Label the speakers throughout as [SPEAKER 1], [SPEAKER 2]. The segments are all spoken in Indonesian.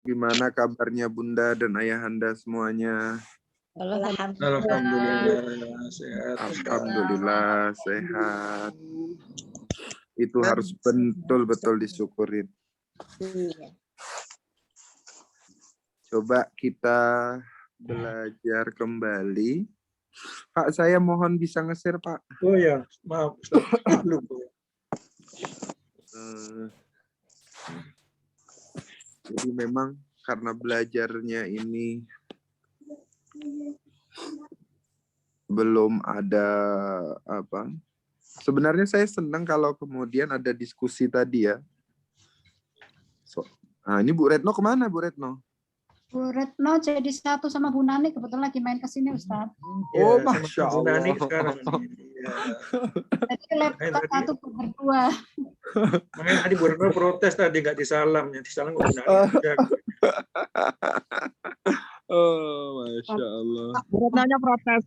[SPEAKER 1] Gimana kabarnya Bunda dan Ayahanda semuanya?
[SPEAKER 2] Alhamdulillah sehat.
[SPEAKER 1] Alhamdulillah sehat. Itu harus betul-betul disyukurin. Coba kita belajar kembali. Pak, saya mohon bisa nge-share, Pak.
[SPEAKER 2] Oh ya, maaf Ustaz.
[SPEAKER 1] Jadi memang karena belajarnya ini belum ada apa. Sebenarnya saya senang kalau kemudian ada diskusi tadi ya. Nah, ini Bu Retno kemana, Bu Retno?
[SPEAKER 3] Bu Retno jadi satu sama Bu Nani, kebetulan lagi main ke sini, Ustaz.
[SPEAKER 1] Oh,
[SPEAKER 2] Ya,
[SPEAKER 1] Masya
[SPEAKER 2] sama Bu Nani
[SPEAKER 1] Allah.
[SPEAKER 2] sekarang. Ya.
[SPEAKER 3] Jadi laptop satu berdua.
[SPEAKER 2] Makanya tadi Bu Retno protes tadi nggak disalam, yang disalam Bu Nani. Udah.
[SPEAKER 1] Oh, Masya Allah.
[SPEAKER 4] Bu Retnonya protes.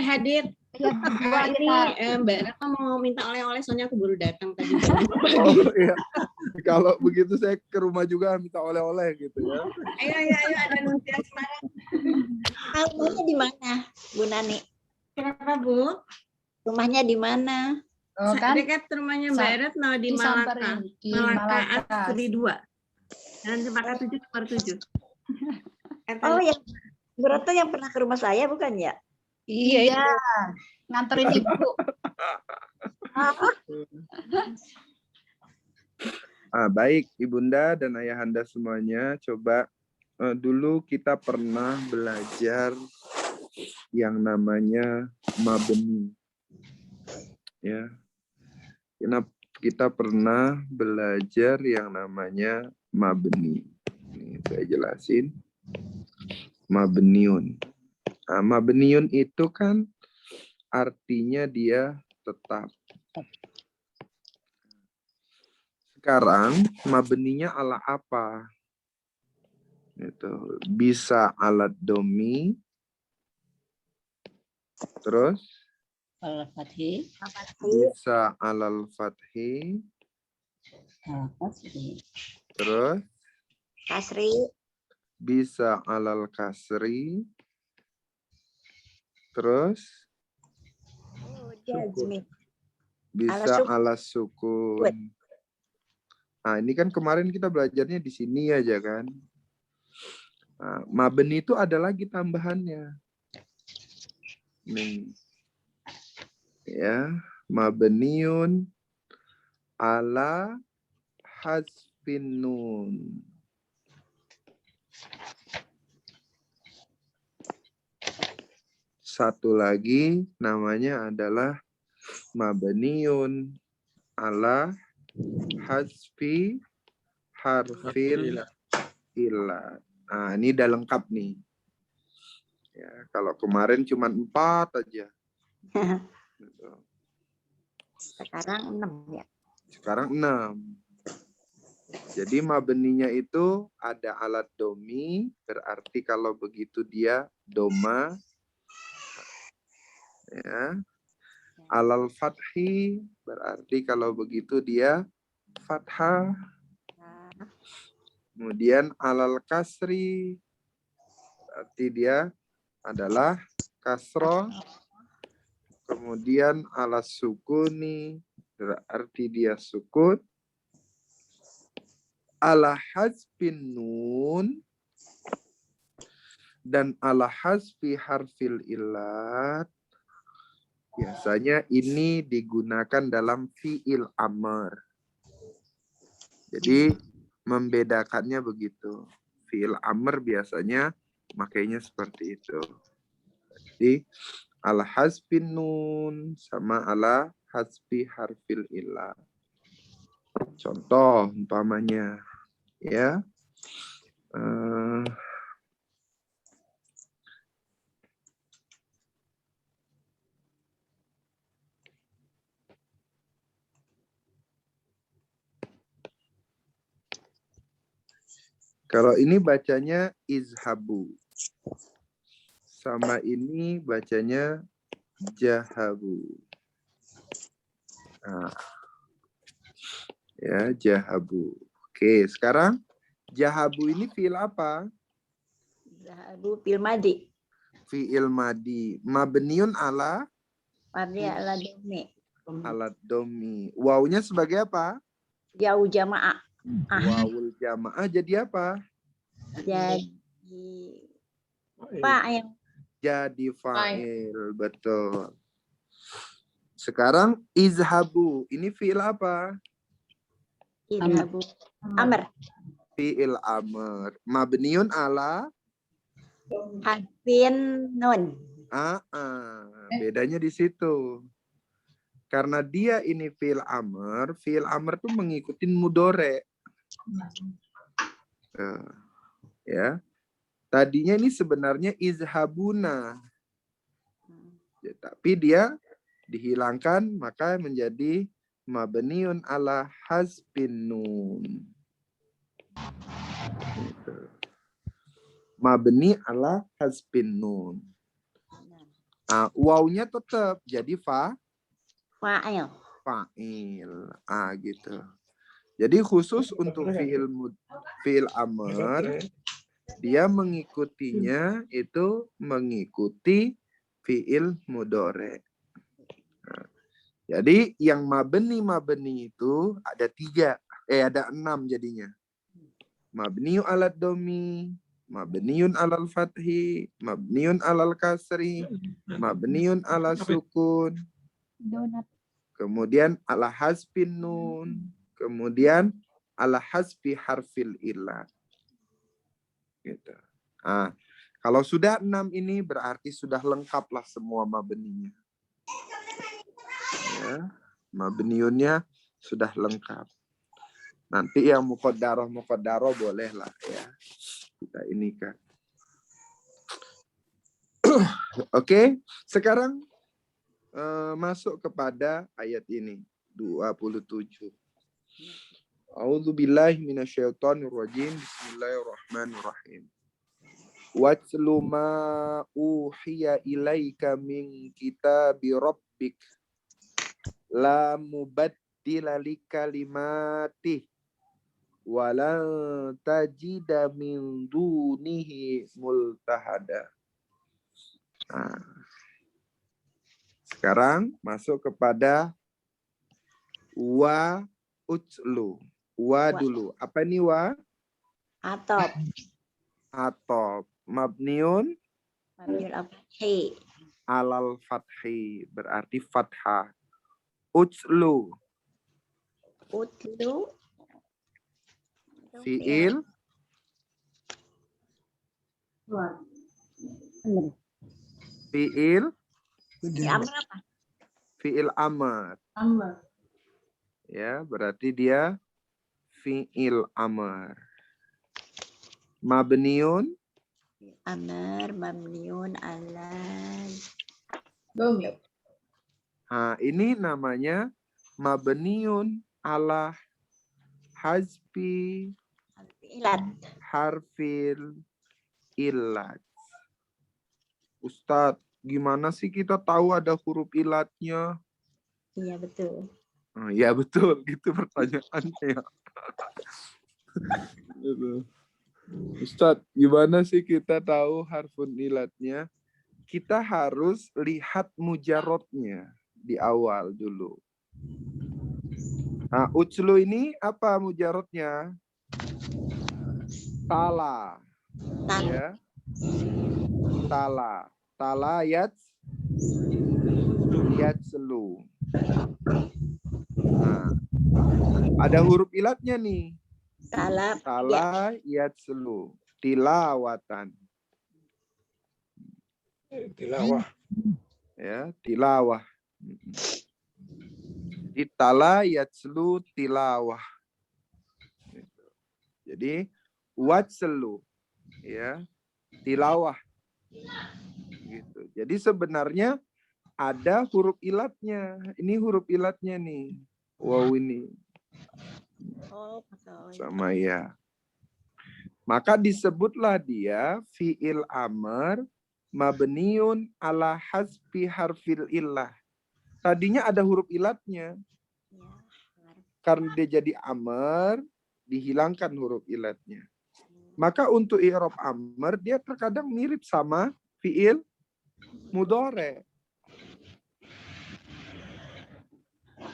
[SPEAKER 5] Hadir.
[SPEAKER 3] Ya,
[SPEAKER 5] Ini Mbak Retno mau minta oleh-oleh, soalnya aku baru datang tadi.
[SPEAKER 1] Oh iya. Kalau begitu saya ke rumah juga minta oleh-oleh gitu ya.
[SPEAKER 5] Ayo, ada nuntut semangat.
[SPEAKER 6] Rumahnya di mana, Bu Nani?
[SPEAKER 5] Kenapa, Bu?
[SPEAKER 6] Rumahnya di mana?
[SPEAKER 3] Oh, kan?
[SPEAKER 5] Dekat rumahnya Mbak Retno di Malaka.
[SPEAKER 3] Disamperin, di
[SPEAKER 5] Malaka
[SPEAKER 3] Malaka.
[SPEAKER 5] Asri 2. Dan Cempaka 7 nomor 7.
[SPEAKER 6] Oh, yang Bu Retno yang pernah ke rumah saya bukan ya?
[SPEAKER 3] Iya, nganterin ibu.
[SPEAKER 1] Baik, Ibunda dan Ayahanda semuanya, coba dulu kita pernah belajar yang namanya mabni. Ya. Kita pernah belajar yang namanya mabni. Ini saya jelasin. Mabniun. Nah, mabniun itu kan artinya dia tetap. Sekarang mabninya ala apa? Itu bisa alat domi, terus
[SPEAKER 6] Al-Fathi.
[SPEAKER 1] bisa alal fathi, terus
[SPEAKER 6] Kasri.
[SPEAKER 1] bisa alal kasri, terus
[SPEAKER 6] Jazmi.
[SPEAKER 1] bisa ala sukun. Nah, ini kan kemarin kita belajarnya di sini aja kan. Nah, mabni itu ada lagi tambahannya. Nih. Ya, mabniun ala hasbin nun. Satu lagi namanya adalah mabniun ala hasfi harfil ilat. Nah, ini udah lengkap nih. Ya, kalau kemarin cuma 4 aja.
[SPEAKER 6] Sekarang 6 ya.
[SPEAKER 1] Sekarang 6. Jadi mabninya itu ada alat domi, berarti kalau begitu dia doma. Ya. Alal fathi, berarti kalau begitu dia fathah. Kemudian alal kasri, berarti dia adalah kasroh. Kemudian ala sukuni, berarti dia sukun. Ala hasbin nun dan ala hasfi harfil ilat. Biasanya ini digunakan dalam fi'il amr. Jadi membedakannya begitu. Fi'il amr biasanya makainya seperti itu. Jadi ala hasbin nun sama ala hasbi harfil ilah. Contoh umpamanya ya. Kalau ini bacanya izhabu. Sama ini bacanya jahabu. Nah, ya, jahabu. Oke, sekarang Jahabu ini fiil apa?
[SPEAKER 6] Zahabu fil madi.
[SPEAKER 1] Fiil madi. Mabniun ala
[SPEAKER 6] Madi ala domi.
[SPEAKER 1] alat domi. Wawunya sebagai apa?
[SPEAKER 6] Jauh jamaah.
[SPEAKER 1] Wawul jamaah jadi apa?
[SPEAKER 6] Jadi fa'il.
[SPEAKER 1] Jadi fa'il. Betul. Sekarang izhabu. Ini fiil apa?
[SPEAKER 6] Idhabu. Amr.
[SPEAKER 1] Fiil amr. Mabniun ala
[SPEAKER 6] Hadfin nun.
[SPEAKER 1] bedanya di situ. Karena dia ini fiil amr tuh mengikuti mudore. Ya. Tadinya ini sebenarnya izhabuna. Ya, tapi dia dihilangkan maka menjadi mabniun ala hasbin nun. Gitu. Mabni ala hasbin nun. Wawunya tetap jadi
[SPEAKER 6] Fa'il.
[SPEAKER 1] fa'il. Gitu. Jadi khusus untuk fiil amr, dia mengikutinya itu mengikuti fiil mudore. Jadi yang mabni itu ada 6 jadinya. Mabniun alad domi, mabniun alal fathi, mabniun alal kasri, mabniun ala sukun, kemudian ala hasbin nun, kemudian ala hasbi harfil illah. Gitu. Kalau sudah 6 ini berarti sudah lengkaplah semua mabninya. Ya, mabniunnya sudah lengkap. Nanti yang muqaddarah boleh lah ya. Kita ini kan. Oke, sekarang masuk kepada ayat ini 27. A'udzubillahi minasyaitonirrajim. Bismillahirrahmanirrahim. Watlu ma uhiya ilaika min kitabi rabbik la mubaddila likalimati wa lan tajida min dunihi multahada. Sekarang masuk kepada wa utlu. Wa dulu. Apa ini wa?
[SPEAKER 6] Atop.
[SPEAKER 1] Atop. Mabniun
[SPEAKER 6] Mabniun al-fathi.
[SPEAKER 1] alal fathi. Berarti fathah. Utlu.
[SPEAKER 6] Utlu.
[SPEAKER 1] Fiil. Fiil.
[SPEAKER 6] Amr apa?
[SPEAKER 1] Fiil amr. Ya, berarti dia fiil amr. Mabniun.
[SPEAKER 6] Amr mabniun ala
[SPEAKER 1] Ini namanya mabniun ala hasbi
[SPEAKER 6] ilat.
[SPEAKER 1] harfil ilat. Ustadz, gimana sih kita tahu ada huruf ilatnya?
[SPEAKER 6] Iya betul.
[SPEAKER 1] Ya betul, gitu pertanyaannya. Ustadz, gimana sih kita tahu harfun ilatnya? Kita harus lihat mujarotnya di awal dulu. Utslu ini apa mujarotnya? Tala. Ya. Tala. Tala yatslu. Ada huruf ilatnya nih. Tala yatslu. Tilawatan.
[SPEAKER 2] Tilawah.
[SPEAKER 1] Ya, tilawah. Tala yatslu tilawah. Jadi watslu, ya, tilawah. Gitu. Jadi sebenarnya ada huruf ilatnya. Ini huruf ilatnya nih. Wow ini. Sama ya. Maka disebutlah dia fi'il amr mabniun ala hasbi harfil illah. Tadinya ada huruf ilatnya. Karena dia jadi amr, dihilangkan huruf ilatnya. Maka untuk i'rab amr dia terkadang mirip sama fiil mudhari.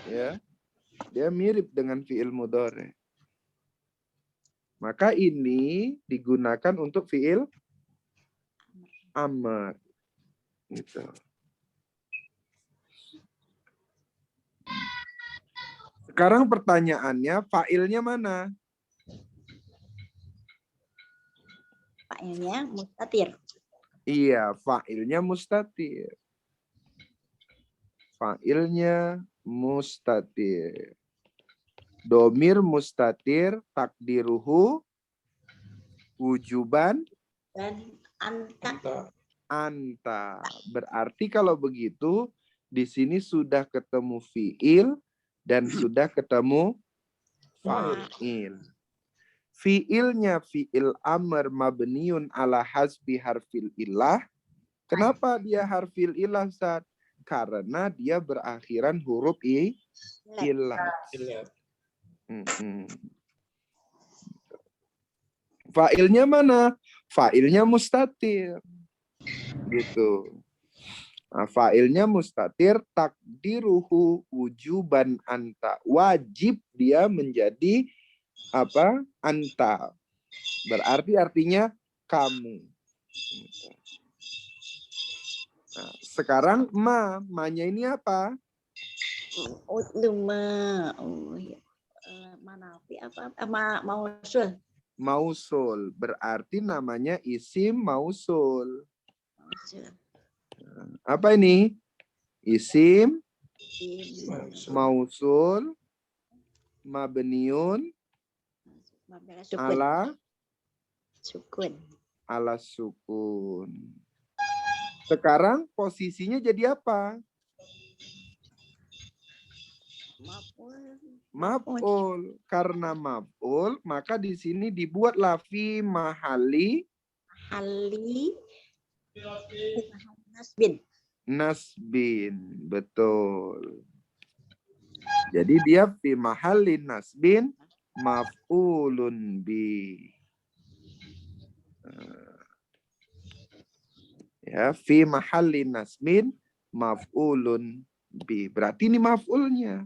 [SPEAKER 1] Ya. Dia mirip dengan fiil mudhari. Maka ini digunakan untuk fiil amr. Gitu. Sekarang pertanyaannya, fa'ilnya mana?
[SPEAKER 6] Fa'ilnya mustatir.
[SPEAKER 1] Iya, fa'ilnya mustatir. Fa'ilnya mustatir. Domir mustatir takdiruhu wujuban
[SPEAKER 6] Dan anta.
[SPEAKER 1] anta. Berarti kalau begitu di sini sudah ketemu fiil dan sudah ketemu fa'il. Fiilnya fiil amr mabniun ala hasbi harfil ilah. Kenapa dia harfil ilah, Ustaz? Karena dia berakhiran huruf ilah. Fa'ilnya mana? Fa'ilnya mustatir. Gitu. Nah, fa'ilnya mustatir takdiruhu wujuban anta. Wajib dia menjadi apa? Anta. Berarti artinya kamu. Nah, sekarang ma-nya ini apa?
[SPEAKER 6] Udluma. Oh, ya. Manafi apa? Mausul.
[SPEAKER 1] Mausul. Berarti namanya isim mausul. Apa ini? Isim mausul mabniun ala
[SPEAKER 6] sukun.
[SPEAKER 1] Ala sukun. Sekarang posisinya jadi apa? Maf'ul. Karena maf'ul, maka di sini dibuatlah fi mahali
[SPEAKER 6] nasbin.
[SPEAKER 1] Nasbin, betul. Jadi dia fi mahali nasbin maf'ulun bi. Ya, fi mahali nasbin maf'ulun bi. Berarti ini maf'ulnya.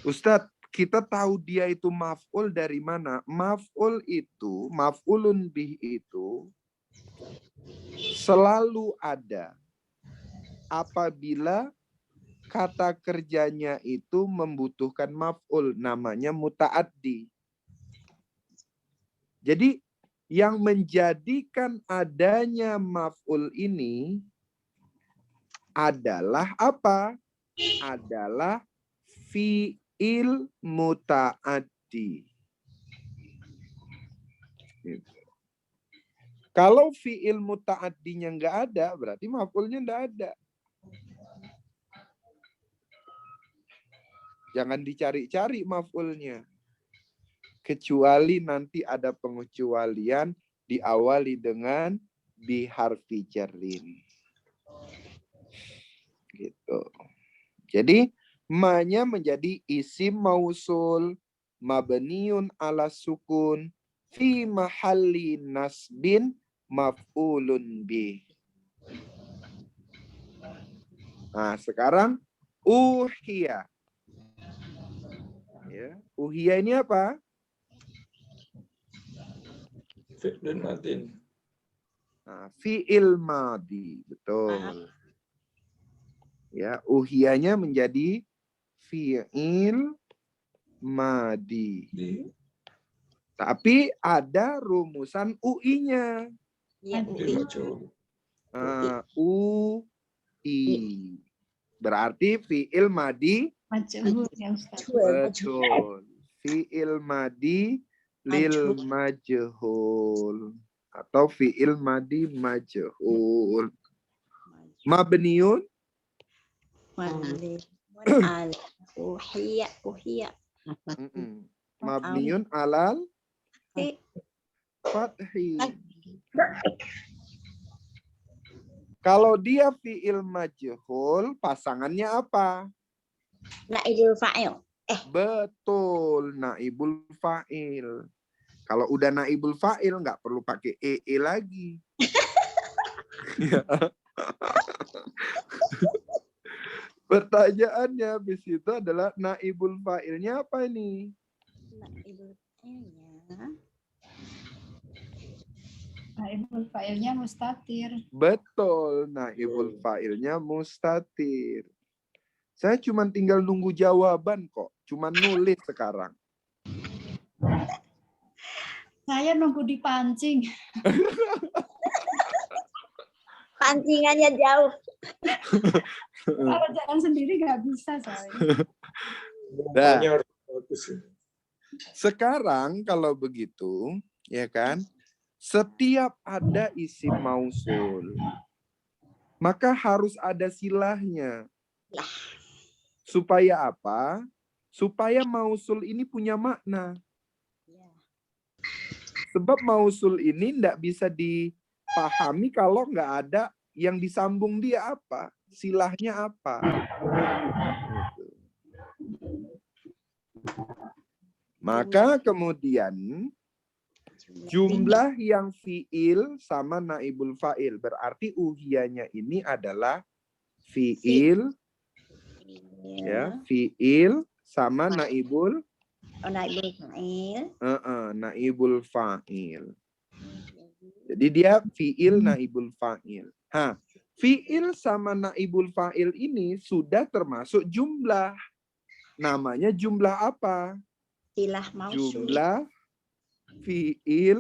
[SPEAKER 1] Ustadz, kita tahu dia itu maf'ul dari mana? Maf'ul itu, maf'ulun bih itu selalu ada apabila kata kerjanya itu membutuhkan maf'ul, namanya muta'addi. Jadi yang menjadikan adanya maf'ul ini adalah apa? Adalah fi'il muta'addi. Kalau fi'il muta'addinya nggak ada, berarti maf'ulnya nggak ada. Jangan dicari-cari maf'ulnya. Kecuali nanti ada pengecualian diawali dengan biharfi jarrin. Gitu. Jadi ma-nya menjadi isim mausul mabniun ala sukun fi mahalli nasbin maf'ulun bih. Nah, sekarang uhiya. Ya, uhiya ini apa?
[SPEAKER 2] Fi'lun madin.
[SPEAKER 1] Nah, fi'il madi, betul. Ya, uhiyanya menjadi fi'il madi. Tapi ada rumusan UI-nya.
[SPEAKER 6] Ya,
[SPEAKER 1] UI. Berarti fi'il madi.
[SPEAKER 3] Majhul ya Ustaz.
[SPEAKER 1] Betul. Fi'il madi lil majhul. Atau fi'il madi majhul. Mabniun.
[SPEAKER 6] Uhiya.
[SPEAKER 1] Mabniun alal fathi. Kalau dia fi'il majhul, pasangannya apa?
[SPEAKER 6] Naibul fa'il.
[SPEAKER 1] Betul, naibul fa'il. Kalau udah naibul fa'il nggak perlu pakai lagi. Ya. Pertanyaannya habis itu adalah naibul fa'ilnya apa ini?
[SPEAKER 6] Naibul fa'ilnya.
[SPEAKER 3] Naibul fa'ilnya mustatir.
[SPEAKER 1] Betul, naibul fa'ilnya mustatir. Saya cuma tinggal nunggu jawaban kok. Cuma nulis sekarang.
[SPEAKER 3] Saya nunggu dipancing.
[SPEAKER 6] Pancingannya jauh.
[SPEAKER 3] Kalau jalan sendiri nggak bisa saya.
[SPEAKER 1] Nah,
[SPEAKER 2] Pokoknya harus bagus.
[SPEAKER 1] sekarang kalau begitu, ya kan? Setiap ada isim mausul, maka harus ada silahnya. Supaya apa? Supaya mausul ini punya makna. Sebab mausul ini tidak bisa dipahami kalau nggak ada yang disambung dia apa. Silahnya apa. Gitu. Maka kemudian jumlah yang fiil sama naibul fa'il. Berarti uhiyanya ini adalah fiil, ya, fiil sama naibul
[SPEAKER 6] Naibul fa'il.
[SPEAKER 1] naibul fa'il. Jadi dia fiil naibul fa'il. Fiil sama naibul fa'il ini sudah termasuk jumlah. Namanya jumlah apa?
[SPEAKER 6] Silah mausul.
[SPEAKER 1] Jumlah fiil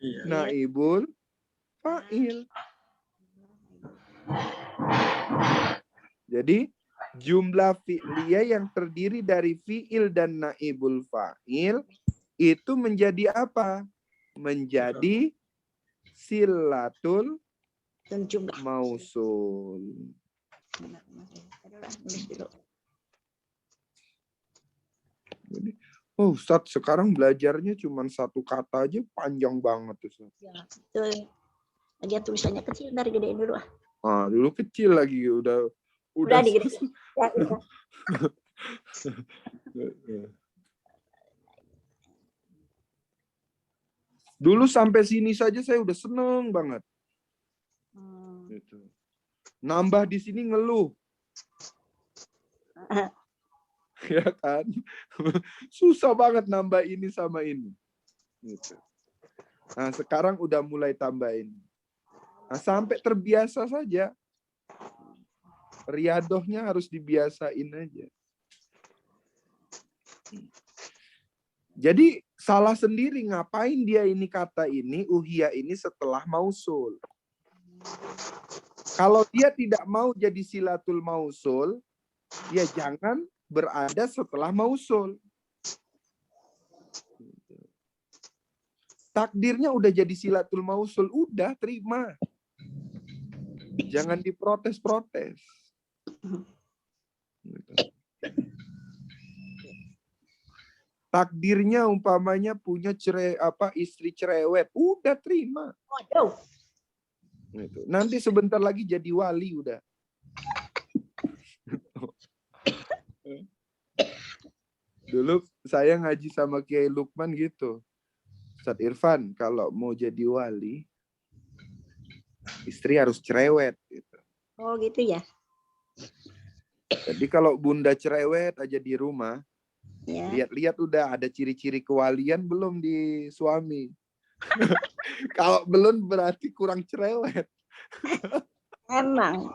[SPEAKER 2] Iya.
[SPEAKER 1] naibul fa'il. Jadi jumlah fi'liyah yang terdiri dari fi'il dan naibul fa'il itu menjadi apa? Menjadi silatul
[SPEAKER 6] Dan jumlah.
[SPEAKER 1] mausul.
[SPEAKER 6] Nulis dulu.
[SPEAKER 1] Oh, Ustadz, sekarang belajarnya cuma satu kata aja panjang banget. Ustadz.
[SPEAKER 6] Ya, betul. Dia tulisannya kecil, dari gedein dulu.
[SPEAKER 1] Dulu kecil lagi udah
[SPEAKER 6] digedein. Ya, udah.
[SPEAKER 1] Dulu sampai sini saja saya udah seneng banget. Gitu. Nambah di sini ngeluh. Ya kan? Susah banget nambah ini sama ini. Gitu. Nah, sekarang udah mulai tambahin. Nah, sampai terbiasa saja. Riadohnya harus dibiasain aja. Jadi salah sendiri ngapain dia ini kata ini, uhiyah ini setelah mausul. Kalau dia tidak mau jadi silatul mausul, ya jangan berada setelah mausul. Takdirnya udah jadi silatul mausul, udah terima. Jangan diprotes-protes. Takdirnya umpamanya punya istri cerewet, udah terima.
[SPEAKER 6] Waduh.
[SPEAKER 1] Gitu. Nanti sebentar lagi jadi wali udah. Dulu saya ngaji sama Kiai Lukman gitu. Ustadz Irfan, kalau mau jadi wali, istri harus cerewet. Gitu.
[SPEAKER 6] Oh gitu ya.
[SPEAKER 1] Jadi kalau bunda cerewet aja di rumah,
[SPEAKER 6] Ya.
[SPEAKER 1] lihat-lihat udah ada ciri-ciri kewalian belum di suami. Kalau belum berarti kurang cerewet.
[SPEAKER 6] Emang.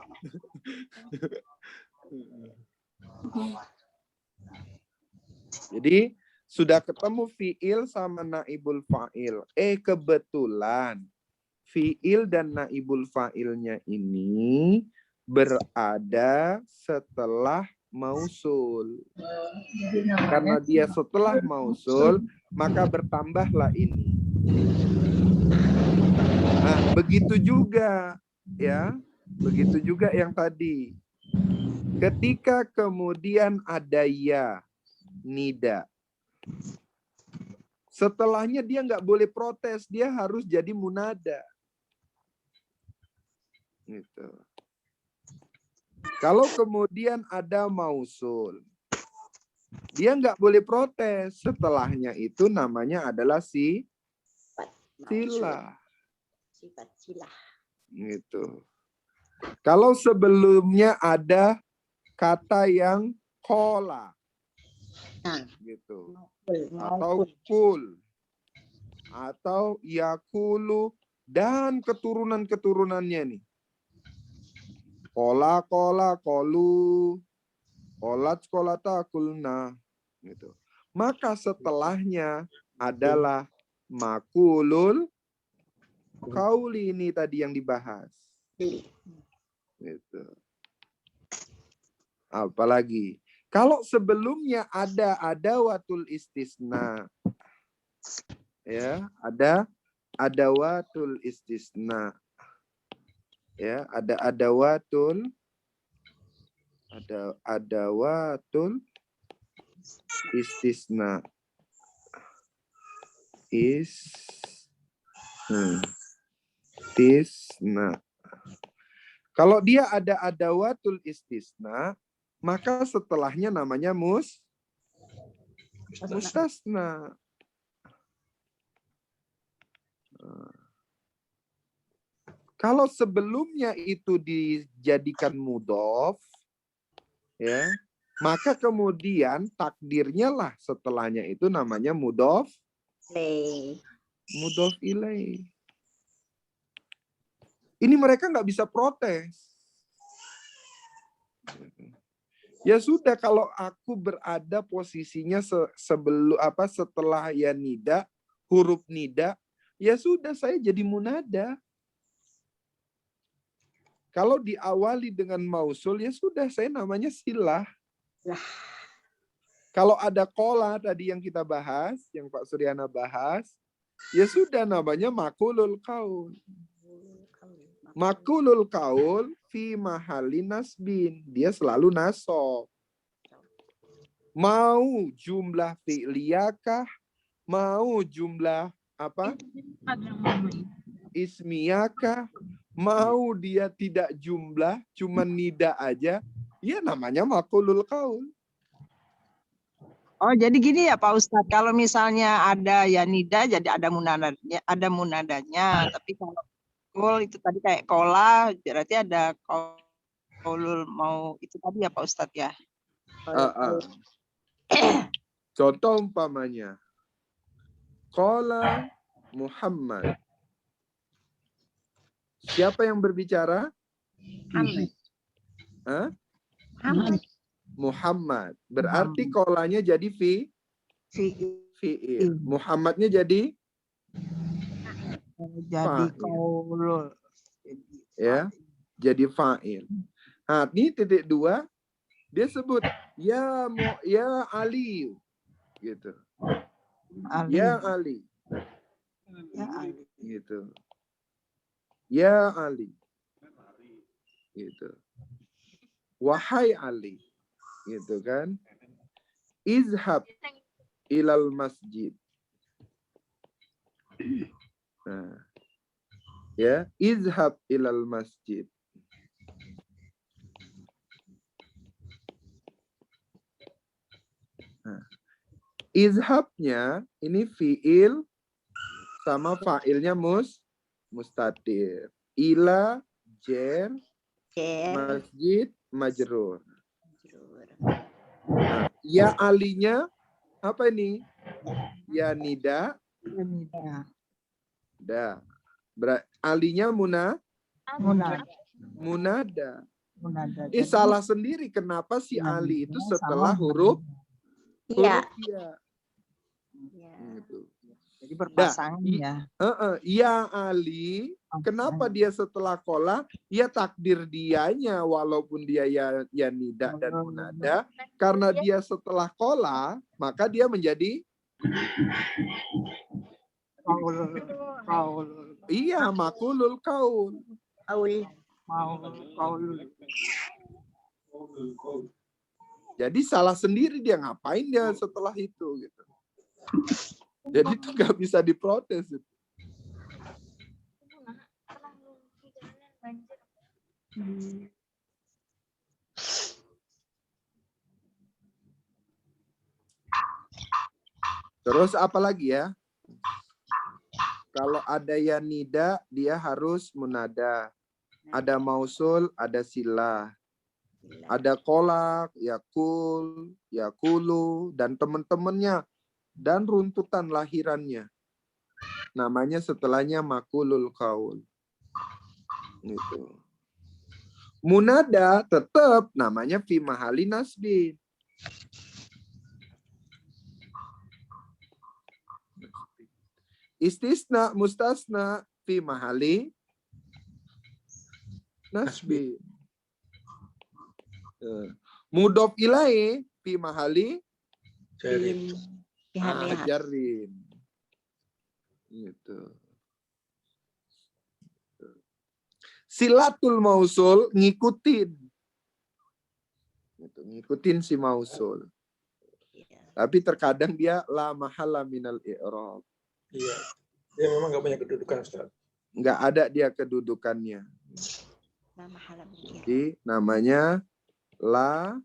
[SPEAKER 1] Jadi sudah ketemu fiil sama naibul fa'il. Kebetulan fiil dan naibul fa'ilnya ini berada setelah mausul. Karena dia setelah mausul, maka bertambahlah ini. Nah, begitu juga ya. Begitu juga yang tadi. Ketika kemudian ada ya, nida. Setelahnya dia nggak boleh protes, dia harus jadi munada. Gitu. Kalau kemudian ada mausul, Dia nggak boleh protes. Setelahnya itu namanya adalah sila.
[SPEAKER 6] Sifat silah.
[SPEAKER 1] Gitu. Kalau sebelumnya ada kata yang kola, gitu, atau kul, atau yakulu, dan keturunan-keturunannya nih. Kola, kolu, kolat, kolata, kulna, gitu. Maka setelahnya adalah makulul kauli ini tadi yang dibahas. Gitu. Apalagi kalau sebelumnya ada adawatul istisna, ya, ada adawatul istisna, ya, ada adawatul istisna, istisna. Kalau dia ada adawatul istisna, maka setelahnya namanya mustasna. Kalau sebelumnya itu dijadikan mudhof, ya, maka kemudian takdirnya lah setelahnya itu namanya mudhof ilaih. Ini mereka nggak bisa protes. Ya sudah, kalau aku berada posisinya setelah ya nida, huruf nida, ya sudah saya jadi munada. Kalau diawali dengan mausul, ya sudah saya namanya silah. Kalau ada kola tadi yang kita bahas, yang Pak Suryana bahas, ya sudah namanya makulul kaul. Makulul kaul fi mahali nasbin. Dia selalu nasab. Mau jumlah fi'liyakah, mau jumlah apa? Ismiyakah, mau dia tidak jumlah, cuma nida aja, ya namanya makulul kaul.
[SPEAKER 4] Oh, jadi gini ya Pak Ustadz, kalau misalnya ada ya nida, jadi ada munadanya, tapi kalau kul itu tadi kayak kola, berarti ada kaulul mau itu tadi ya Pak Ustadz ya.
[SPEAKER 1] Contoh umpamanya, qala Muhammad. Siapa yang berbicara? Muhammad. Berarti kolanya jadi fi'il. Muhammadnya jadi
[SPEAKER 4] kaulul.
[SPEAKER 1] Ya, jadi fa'il. Nah, ini titik 2, dia sebut ya Ali, gitu. Ya Ali. Gitu. Ya Ali. Gitu. Wahai Ali. Gitu kan. Izhab ilal masjid. Nah. Ya, izhab ilal masjid. Nah. Izhabnya ini fi'il sama fa'ilnya mustatir. Ila jer masjid majrur. Nah, ya alinya apa ini? Ya nida. Da. Alinya munada. Salah sendiri. Kenapa si Ali itu setelah huruf ya. Gitu.
[SPEAKER 4] Jadi berpasangan ya.
[SPEAKER 1] Ya Ali, kenapa dia setelah kola? Ya takdir dianya walaupun dia ya nida dan munada. Karena dia setelah kola, maka dia menjadi iya, makulul kaul. Jadi salah sendiri dia, ngapain dia setelah itu gitu. Jadi itu nggak bisa diprotes. Terus apa lagi ya? Kalau ada ya nida, dia harus munada. Ada mausul, ada silah. Ada kolak, yakul, yakulu, dan teman-temannya. Dan runtutan lahirannya. Namanya setelahnya makulul kaul. Gitu. Munada tetap namanya fi mahali nasbin. Istisna mustasna fi mahali nasbin. Mudhof ilaihi fi mahali
[SPEAKER 2] Jadi
[SPEAKER 1] jarin. Gitu. Silatul mausul ngikutin. Gitu, ngikutin si mausul. Tapi terkadang dia la mahala minal i'rab.
[SPEAKER 2] iya. Dia memang nggak punya kedudukan, Ustaz.
[SPEAKER 1] Nggak ada dia kedudukannya.
[SPEAKER 6] Nama halal berkira.
[SPEAKER 1] Jadi namanya la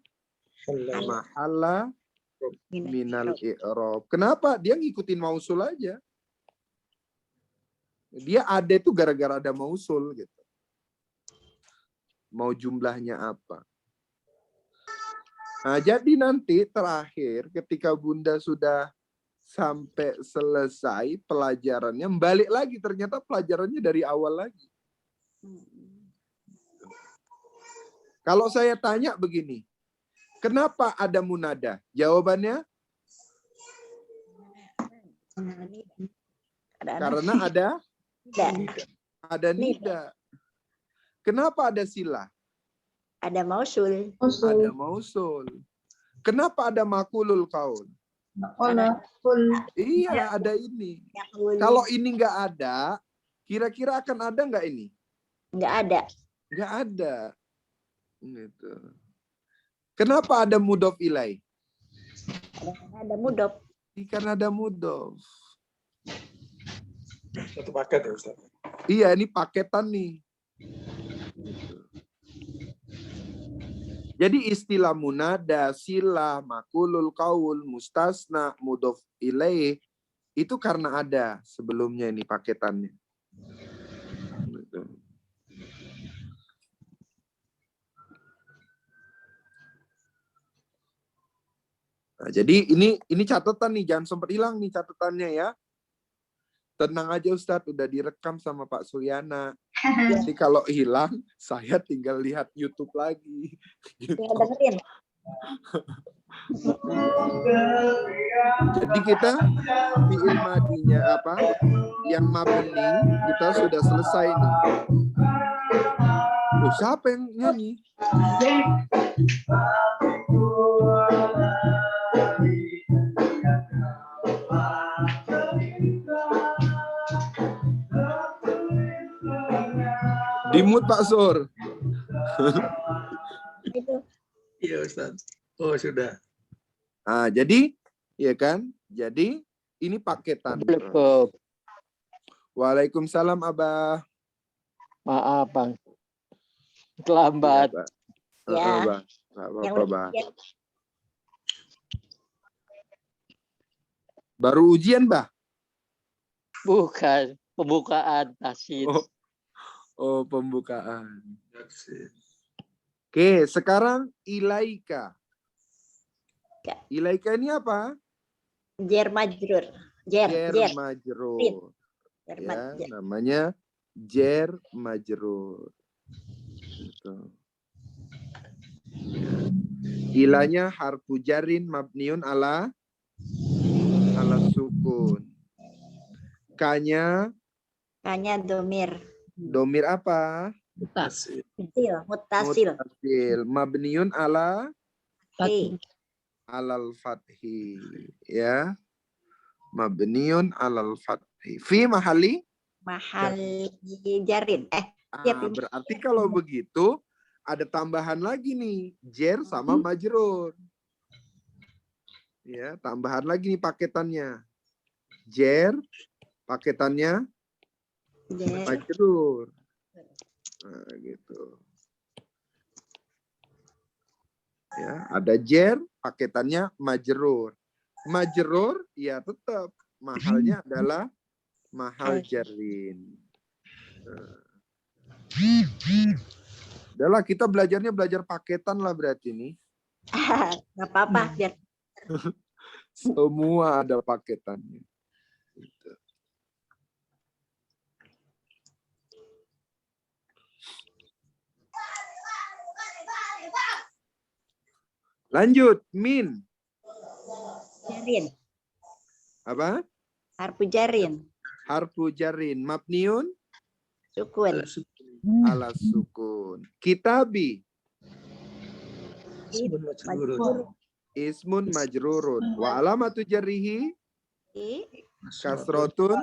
[SPEAKER 2] Halal.
[SPEAKER 1] mahala minal i'rab. Kenapa? Dia ngikutin mausul aja. Dia ada itu gara-gara ada mausul gitu. Mau jumlahnya apa? Nah, jadi nanti terakhir ketika Bunda sudah sampai selesai pelajarannya, balik lagi ternyata pelajarannya dari awal lagi. Kalau saya tanya begini, kenapa ada munada? Jawabannya karena ada nida. Kenapa ada silah?
[SPEAKER 6] Ada mausul.
[SPEAKER 1] Ada mausul. Kenapa ada makulul kaul? Iya, ada ini. Kalau ini nggak ada, kira-kira akan ada nggak ini?
[SPEAKER 6] Nggak ada.
[SPEAKER 1] Nggak ada. Gitu. Kenapa ada mudhof ilai?
[SPEAKER 6] Ada mudhof.
[SPEAKER 1] Karena ada mudhof.
[SPEAKER 2] Satu paket ya, Ustaz.
[SPEAKER 1] Iya, ini paketan nih. Jadi istilah munada, silah, makulul kaul, mustasna, mudhof ilaih itu karena ada sebelumnya ini paketannya. Nah, jadi ini catatan nih, jangan sempat hilang nih catatannya ya. Tenang aja Ustadz, udah direkam sama Pak Suryana. Nanti kalau hilang, saya tinggal lihat YouTube lagi. Gitu.
[SPEAKER 6] Tinggal dengerin.
[SPEAKER 1] Jadi kita fi'il madinya apa? Yang mabni kita sudah selesai nih. Loh, siapa yang nyanyi? Dimut Pak Sur.
[SPEAKER 6] Itu.
[SPEAKER 2] Iya, Ustaz. Oh, sudah.
[SPEAKER 1] Nah, jadi ya kan? Jadi ini paketan. Waalaikumsalam Abah.
[SPEAKER 7] Maaf, Bang. Terlambat.
[SPEAKER 6] Ya.
[SPEAKER 1] Abah.
[SPEAKER 6] Yang
[SPEAKER 1] Abah.
[SPEAKER 6] ujian.
[SPEAKER 1] Baru ujian, Bah?
[SPEAKER 7] Bukan. Pembukaan tasid.
[SPEAKER 1] Oh, pembukaan. Oke, sekarang ilaika.
[SPEAKER 6] Ya.
[SPEAKER 1] Ilaika ini apa?
[SPEAKER 6] Jer majrur. Jer.
[SPEAKER 1] Majrur.
[SPEAKER 6] Jer
[SPEAKER 1] Ya,
[SPEAKER 6] majrur.
[SPEAKER 1] namanya jer majrur. Gitu. Ya. Ilanya harfu jarin mabniun ala sukun. Kanya
[SPEAKER 6] Domir.
[SPEAKER 1] domir apa?
[SPEAKER 6] Mutasil.
[SPEAKER 1] Mabniun ala
[SPEAKER 6] Fathih.
[SPEAKER 1] alal fathi, ya. Mabniun alal fathi. Fi mahali?
[SPEAKER 6] Mahal jarin. Ya,
[SPEAKER 1] Berarti kalau begitu ada tambahan lagi nih, jer sama majrur. Ya, tambahan lagi nih paketannya. Jer, paketannya
[SPEAKER 6] jer.
[SPEAKER 1] majrur. Nah, gitu. Ya, ada jer, paketannya majrur. Majrur, ya tetap mahalnya adalah mahal jarin. Udahlah, kita belajar paketan lah berarti ini.
[SPEAKER 6] Nggak apa-apa, biar
[SPEAKER 1] Semua ada paketannya. Gitu. Lanjut, min.
[SPEAKER 6] jarin.
[SPEAKER 1] Apa?
[SPEAKER 6] Harfu jarin.
[SPEAKER 1] Harfu jarin. Mabniun
[SPEAKER 6] Sukun.
[SPEAKER 1] ala sukun. Kitabi. Ismun majrurun. Wa alamatu jarrihi kasrotun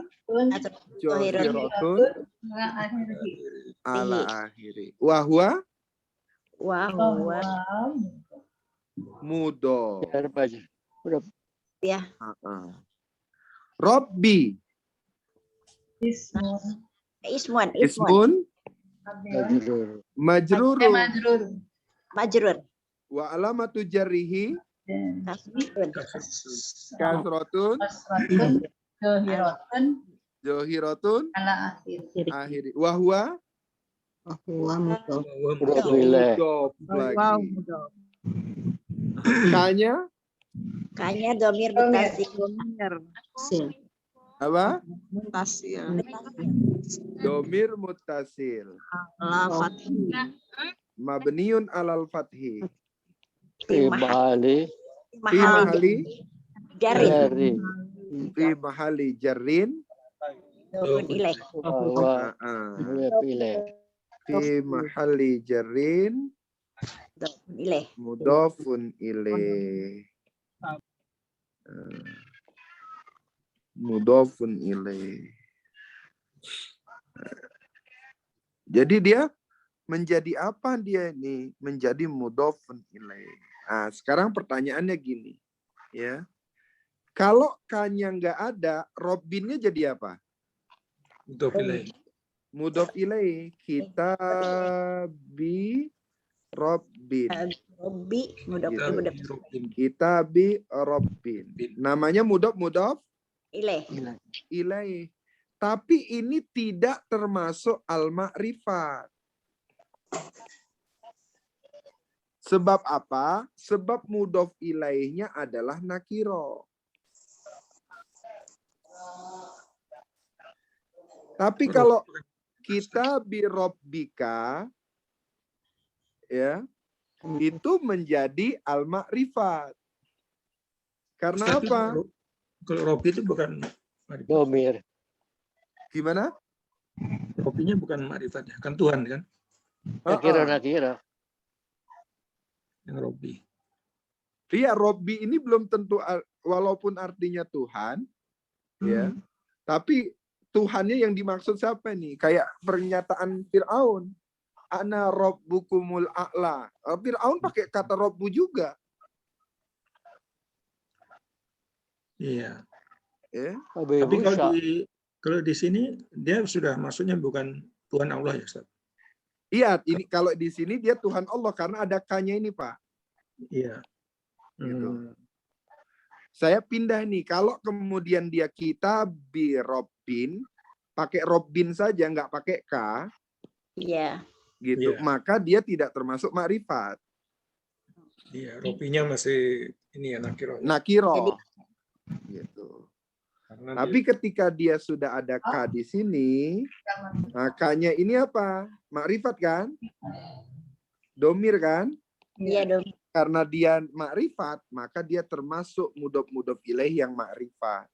[SPEAKER 1] johirotun ala akhiri. Wahwa
[SPEAKER 6] Wahwa.
[SPEAKER 1] mudo.
[SPEAKER 7] Udah
[SPEAKER 6] Ya.
[SPEAKER 1] Robbi.
[SPEAKER 6] Ismun.
[SPEAKER 1] Ismun
[SPEAKER 7] majrur.
[SPEAKER 1] majrurun.
[SPEAKER 6] Majrur.
[SPEAKER 1] Wa alamatu jarrihi
[SPEAKER 6] Kasrun.
[SPEAKER 1] kasrotun johirotun akhiri. Wahwa
[SPEAKER 7] Udah pilih.
[SPEAKER 1] mudof lagi.
[SPEAKER 4] Wow.
[SPEAKER 1] Kanya
[SPEAKER 6] Kanya domir mutasil.
[SPEAKER 1] apa?
[SPEAKER 4] Mutasil.
[SPEAKER 1] Domir muttasil.
[SPEAKER 4] Lafat.
[SPEAKER 1] Mabniun alal fathi.
[SPEAKER 7] Fi mahali
[SPEAKER 1] Fi mahali
[SPEAKER 6] Jarin.
[SPEAKER 7] jari.
[SPEAKER 1] fi mahali jarrin.
[SPEAKER 6] Dofun ilaih.
[SPEAKER 7] Bahwa
[SPEAKER 1] Ah,
[SPEAKER 7] pilih.
[SPEAKER 1] fi mahali jarrin
[SPEAKER 6] Dofun ilaih.
[SPEAKER 1] mudofun ilaih. Mudofun ilaih. Jadi dia menjadi apa dia ini? Menjadi mudofun ilaih. Nah, sekarang pertanyaannya gini, ya. Kalau kanya nggak ada, Robinnya jadi apa?
[SPEAKER 2] Untuk pilih.
[SPEAKER 1] Mudof ilaih. Kitabi Robbin.
[SPEAKER 6] Robbi. Mudof
[SPEAKER 1] Gitu.
[SPEAKER 6] mudof
[SPEAKER 1] Kitabi Robbin. Namanya mudof
[SPEAKER 6] ilaih.
[SPEAKER 1] ilaih. Tapi ini tidak termasuk al-ma'rifat. Sebab apa? Sebab mudof ilaihnya adalah nakiro. Tapi kalau kita birobbika, ya, itu menjadi al-ma'rifat. Karena
[SPEAKER 2] Tapi
[SPEAKER 1] apa?
[SPEAKER 2] Kalau Robi itu bukan ma'rifat.
[SPEAKER 7] Domir.
[SPEAKER 1] Gimana?
[SPEAKER 2] Robinya bukan ma'rifat ya, kan Tuhan kan
[SPEAKER 7] Nakira.
[SPEAKER 2] yang Robi.
[SPEAKER 1] Iya, Robbi ini belum tentu, walaupun artinya Tuhan, ya. Tapi Tuhannya yang dimaksud siapa nih? Kayak pernyataan Fir'aun. Ana rabbukumul a'la. Fir'aun pakai kata Robbu juga.
[SPEAKER 2] Iya.
[SPEAKER 1] Ya.
[SPEAKER 2] Tapi kalau di sini dia sudah maksudnya bukan Tuhan Allah ya, Ustaz.
[SPEAKER 1] Iya, ini kalau di sini dia Tuhan Allah karena ada K-nya ini, Pak.
[SPEAKER 2] Iya.
[SPEAKER 1] Gitu. Saya pindah nih, kalau kemudian dia kita bi Robbin, pakai Robbin saja, nggak pakai K,
[SPEAKER 6] Iya.
[SPEAKER 1] gitu,
[SPEAKER 2] Iya.
[SPEAKER 1] maka dia tidak termasuk makrifat.
[SPEAKER 2] Iya, Robinya masih ini ya nakiro.
[SPEAKER 1] Nakiro. Gitu.
[SPEAKER 2] Karena
[SPEAKER 1] Tapi ketika dia sudah ada K di sini, nah K-nya ini apa? Makrifat kan? Domir kan?
[SPEAKER 6] Iya dong.
[SPEAKER 1] Karena dia makrifat, maka dia termasuk mudof ilaih yang makrifat.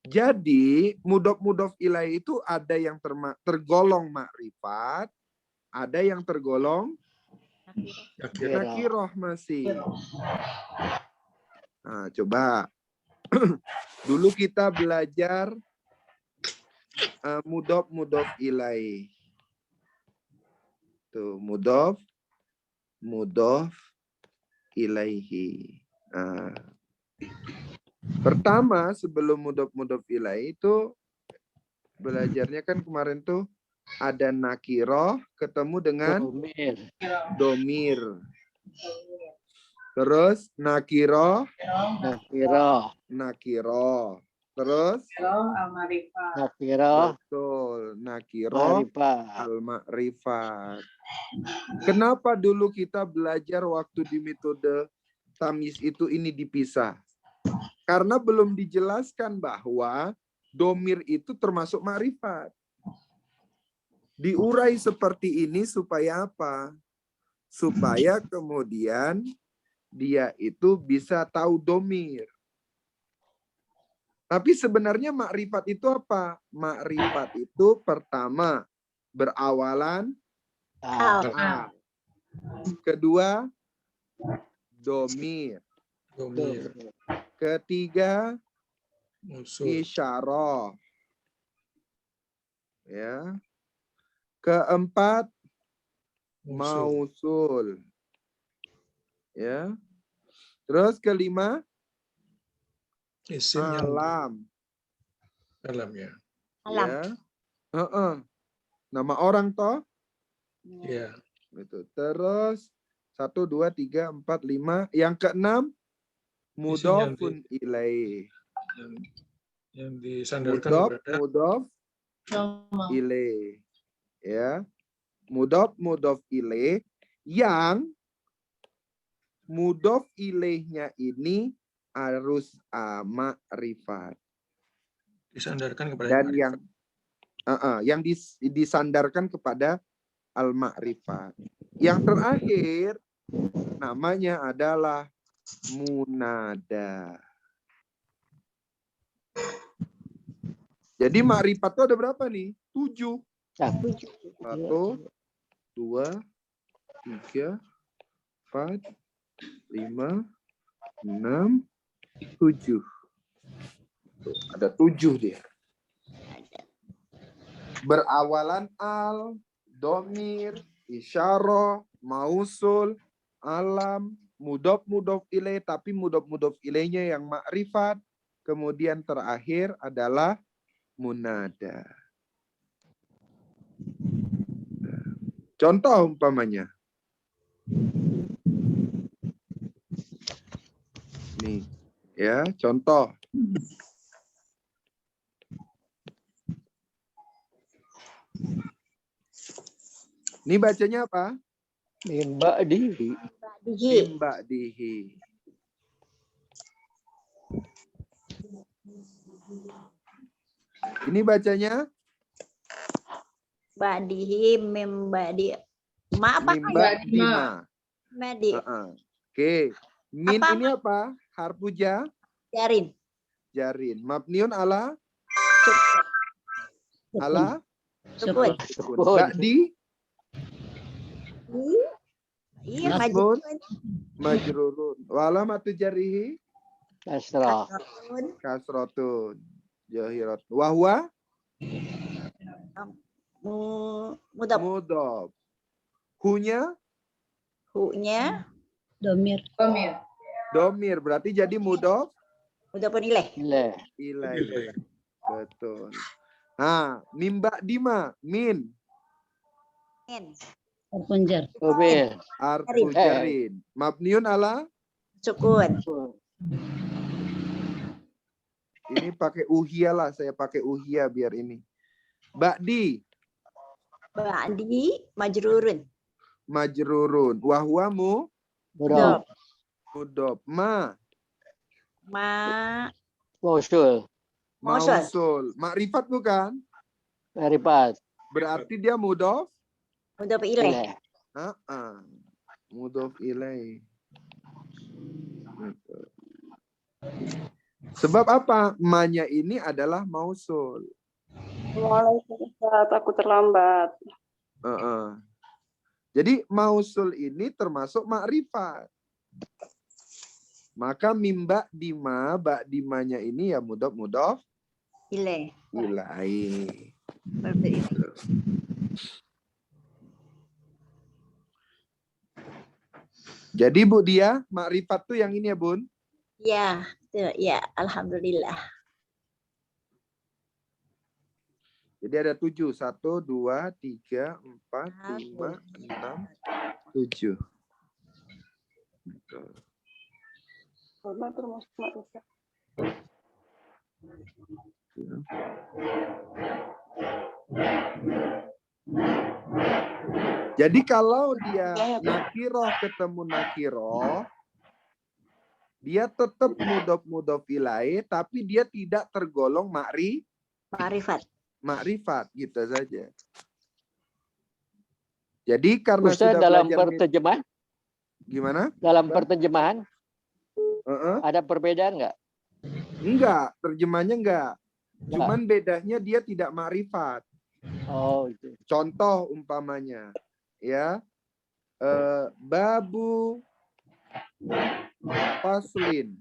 [SPEAKER 1] Jadi mudof ilaih itu ada yang tergolong makrifat, ada yang tergolong nakiroh masih. Nah, coba dulu kita belajar mudof ilaih. Tuh, mudof ilaihi. Nah, pertama sebelum mudof ilaihi itu belajarnya kan kemarin tuh ada nakiroh ketemu dengan
[SPEAKER 7] Domir.
[SPEAKER 1] domir. Terus nakiro,
[SPEAKER 7] Nakiro.
[SPEAKER 1] Terus
[SPEAKER 7] Nakiro.
[SPEAKER 1] betul, nakiro
[SPEAKER 7] Ma'rifat.
[SPEAKER 1] al-ma'rifat. Kenapa dulu kita belajar waktu di metode tamyiz itu ini dipisah? Karena belum dijelaskan bahwa domir itu termasuk ma'rifat. Diurai seperti ini supaya apa? Supaya kemudian dia itu bisa tahu domir. Tapi sebenarnya makrifat itu apa? Makrifat itu pertama berawalan a. Kedua domir.
[SPEAKER 2] Domir.
[SPEAKER 1] Ketiga
[SPEAKER 2] Unsur.
[SPEAKER 1] isyarah. Ya. Keempat mausul. Ya. Terus kelima
[SPEAKER 2] Isim yang
[SPEAKER 1] alam.
[SPEAKER 2] dalam ya.
[SPEAKER 6] Alam.
[SPEAKER 1] Ya. Nama orang toh?
[SPEAKER 2] Ya.
[SPEAKER 1] Gitu. Terus 1, 2, 3, 4, 5. Yang keenam mudhofun ilaih.
[SPEAKER 2] Yang disandarkan kepada
[SPEAKER 1] Mudhof ilaih. Ya. Mudhof ilaih yang mudhof ilaihnya ini harus ma'rifat.
[SPEAKER 2] disandarkan kepada
[SPEAKER 1] Dan yang disandarkan kepada al-ma'rifat. Yang terakhir namanya adalah munada. Jadi ma'rifat itu ada berapa nih? 7. 1, 2, 3, 4, 5, 6, 7. Tuh, ada 7 dia. Berawalan al, domir, isyarah, mausul, alam, mudhof ilaih, tapi mudhof ilaihnya yang makrifat. Kemudian terakhir adalah munada. Contoh umpamanya. Nih, ya, contoh. Ini bacanya apa?
[SPEAKER 7] Mimba dihi.
[SPEAKER 1] Ba'dihi. Ini bacanya
[SPEAKER 6] Ba'dihi mim ba'di. Ma apa?
[SPEAKER 1] Mimba
[SPEAKER 6] Ba'di.
[SPEAKER 1] Oke. Min
[SPEAKER 6] Apa?
[SPEAKER 1] ini apa? Harfu
[SPEAKER 6] Jarin.
[SPEAKER 1] jarin. Mabniun ala
[SPEAKER 6] Sukun.
[SPEAKER 1] sukun. Ba'di
[SPEAKER 6] Iya,
[SPEAKER 1] Nasbun.
[SPEAKER 6] majrurun.
[SPEAKER 1] majrurun. Wa alamatu jarihi
[SPEAKER 7] Kasrah.
[SPEAKER 1] kasratun. Jahirat. Wa huwa
[SPEAKER 6] Mudhaf.
[SPEAKER 1] mudhaf. Hunya
[SPEAKER 6] Hu-nya
[SPEAKER 1] domir. Berarti jadi mudhaf
[SPEAKER 6] mudhafun ilaih.
[SPEAKER 1] ilaih. Betul. Nah, mimba dima min
[SPEAKER 6] Min.
[SPEAKER 7] Domir.
[SPEAKER 1] arfu jarin. Mabniun ala
[SPEAKER 6] Sukun.
[SPEAKER 1] ini pakai uhia lah, saya pakai uhia biar ini. Ba'di
[SPEAKER 6] Ba'di majrurun.
[SPEAKER 1] majrurun. Wahwamu
[SPEAKER 7] Mudhaf.
[SPEAKER 1] mudhaf. Ma
[SPEAKER 7] Mausul.
[SPEAKER 1] mausul. Makrifat bukan?
[SPEAKER 7] Ma'rifat.
[SPEAKER 1] Berarti dia mudhaf.
[SPEAKER 6] Mudhaf ilaih.
[SPEAKER 1] Mudhaf ilaih. Gitu. Sebab apa? Ma-nya ini adalah mausul.
[SPEAKER 8] Waalaikumsalam, aku terlambat.
[SPEAKER 1] Jadi mausul ini termasuk makrifat. Maka mimba dima, bak dimanya ini ya mudhaf
[SPEAKER 6] Ilaih.
[SPEAKER 1] ilaih. Jadi Bu Dia, makrifat tuh yang ini ya Bun?
[SPEAKER 6] Ya, ya, alhamdulillah.
[SPEAKER 1] Jadi ada 7. 1, 2, 3, 4, 5, 6, 7. Jadi kalau dia nakiroh ketemu nakiroh, dia tetap mudhof ilaih, tapi dia tidak tergolong makrifat gitu saja. Jadi karena
[SPEAKER 7] Ustaz,
[SPEAKER 1] sudah
[SPEAKER 7] dalam
[SPEAKER 1] belajar
[SPEAKER 7] perterjemahan,
[SPEAKER 1] gimana?
[SPEAKER 7] dalam perterjemahan
[SPEAKER 1] Heeh.
[SPEAKER 7] ada perbedaan nggak?
[SPEAKER 1] Enggak, terjemahnya enggak.
[SPEAKER 7] Enggak.
[SPEAKER 1] Cuman bedanya dia tidak makrifat.
[SPEAKER 7] Oh, itu.
[SPEAKER 1] Contoh umpamanya, ya, babu faslin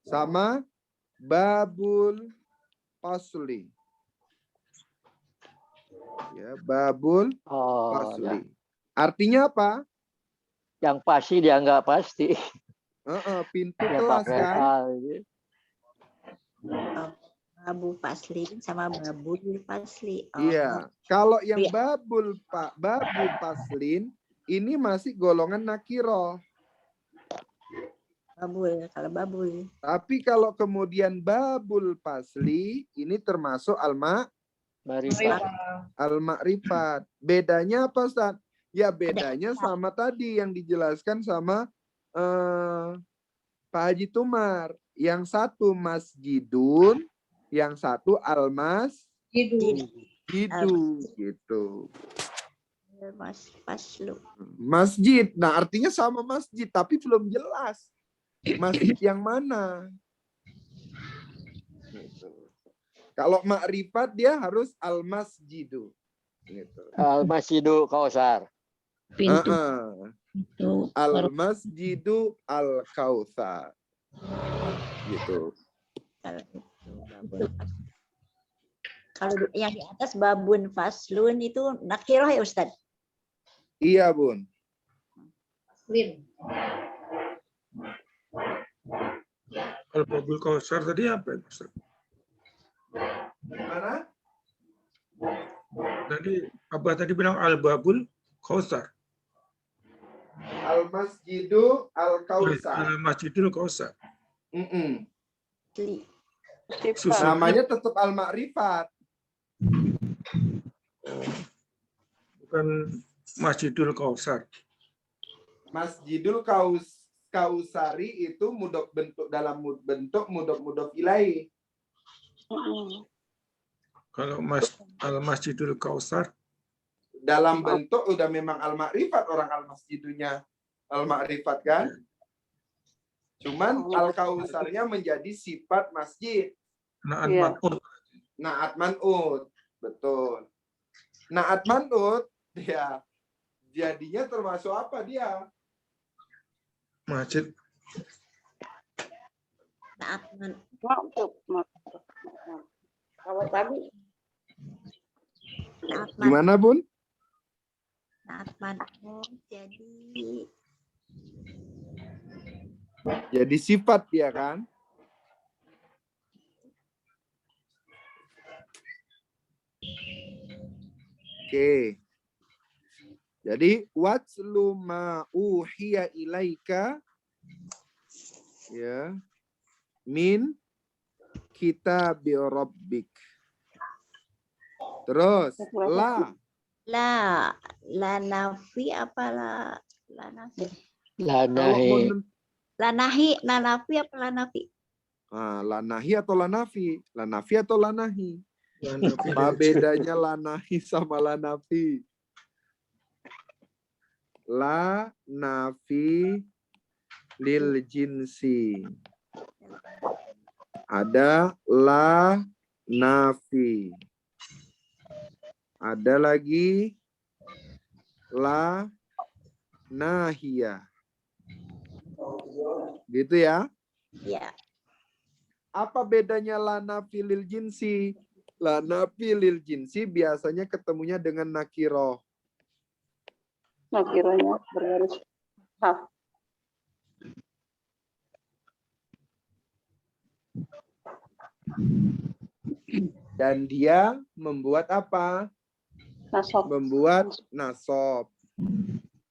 [SPEAKER 1] sama babul fasli. Ya, babul
[SPEAKER 7] Oh,
[SPEAKER 1] fasli. Artinya apa?
[SPEAKER 7] yang pasti dia nggak pasti.
[SPEAKER 1] Pintu
[SPEAKER 7] Yang
[SPEAKER 1] kelas
[SPEAKER 7] pakai
[SPEAKER 1] kan?
[SPEAKER 7] A, gitu.
[SPEAKER 6] Babu Fasli sama Babul Fasli.
[SPEAKER 1] Iya. Kalau yang babul faslin ini masih golongan nakiroh.
[SPEAKER 6] Babul, kalau Babul.
[SPEAKER 1] Tapi kalau kemudian babul fasli ini termasuk al-ma'rifat. Bedanya apa, Ustaz? Ya bedanya sama tadi yang dijelaskan sama Pak Haji Tumar. Yang satu masjidun, yang satu al-masjidu gitu. Masjid. Nah, artinya sama masjid tapi belum jelas. Masjid yang mana? Gitu. Kalau makrifat dia harus al-masjidu. Gitu.
[SPEAKER 7] Al-Masjidu Kausar.
[SPEAKER 8] Pintu.
[SPEAKER 1] Al-masjidu al-kautsar. Gitu.
[SPEAKER 6] Kalau yang di atas babun faslun itu nakiroh ya Ustaz?
[SPEAKER 1] Iya, Bun.
[SPEAKER 2] Kalau Babul Kausar tadi apa ya, Ustaz?
[SPEAKER 1] Mana?
[SPEAKER 2] Tadi Abah tadi bilang Al-Babul Kausar.
[SPEAKER 1] Al-masjidu al-kautsar.
[SPEAKER 2] Al-Masjidul Kausar.
[SPEAKER 1] Namanya tetap al-ma'rifat.
[SPEAKER 2] Bukan Masjidul Kausar.
[SPEAKER 1] Masjidul Kausari itu dalam bentuk mudhof ilaih.
[SPEAKER 2] Kalau Al-Masjidul Kausar
[SPEAKER 1] Dalam bentuk udah memang al-ma'rifat, orang al-masjidunya al-ma'rifat kan? Cuman al-kausarnya menjadi sifat masjid. Na'at man'ut. Betul. Na'at man'ut ya jadinya termasuk apa dia?
[SPEAKER 2] Masjid.
[SPEAKER 6] Na'at man'ut.
[SPEAKER 9] Kalau tadi
[SPEAKER 1] Gimana, Bun?
[SPEAKER 6] Na'at man'ut
[SPEAKER 1] jadi sifat dia kan? Oke. Jadi watslu ma uhiya ilaika ya min kitabi rabbik. Terus
[SPEAKER 6] la nafi apa la nafi?
[SPEAKER 1] La
[SPEAKER 6] nafi apa la nafi?
[SPEAKER 1] Lanahi atau lanafi? Lanafi atau lanahi? Apa bedanya lanahi sama lanafi? La nafi lil jinsi. Ada la nafi. Ada lagi la nahiyah. Gitu ya?
[SPEAKER 6] Ya.
[SPEAKER 1] Apa bedanya la nafi lil jinsi? La nafi lil jinsi biasanya ketemunya dengan nakiroh.
[SPEAKER 9] nakirohnya bergaris
[SPEAKER 1] Dan dia membuat apa?
[SPEAKER 9] Nasab.
[SPEAKER 1] Membuat nasab.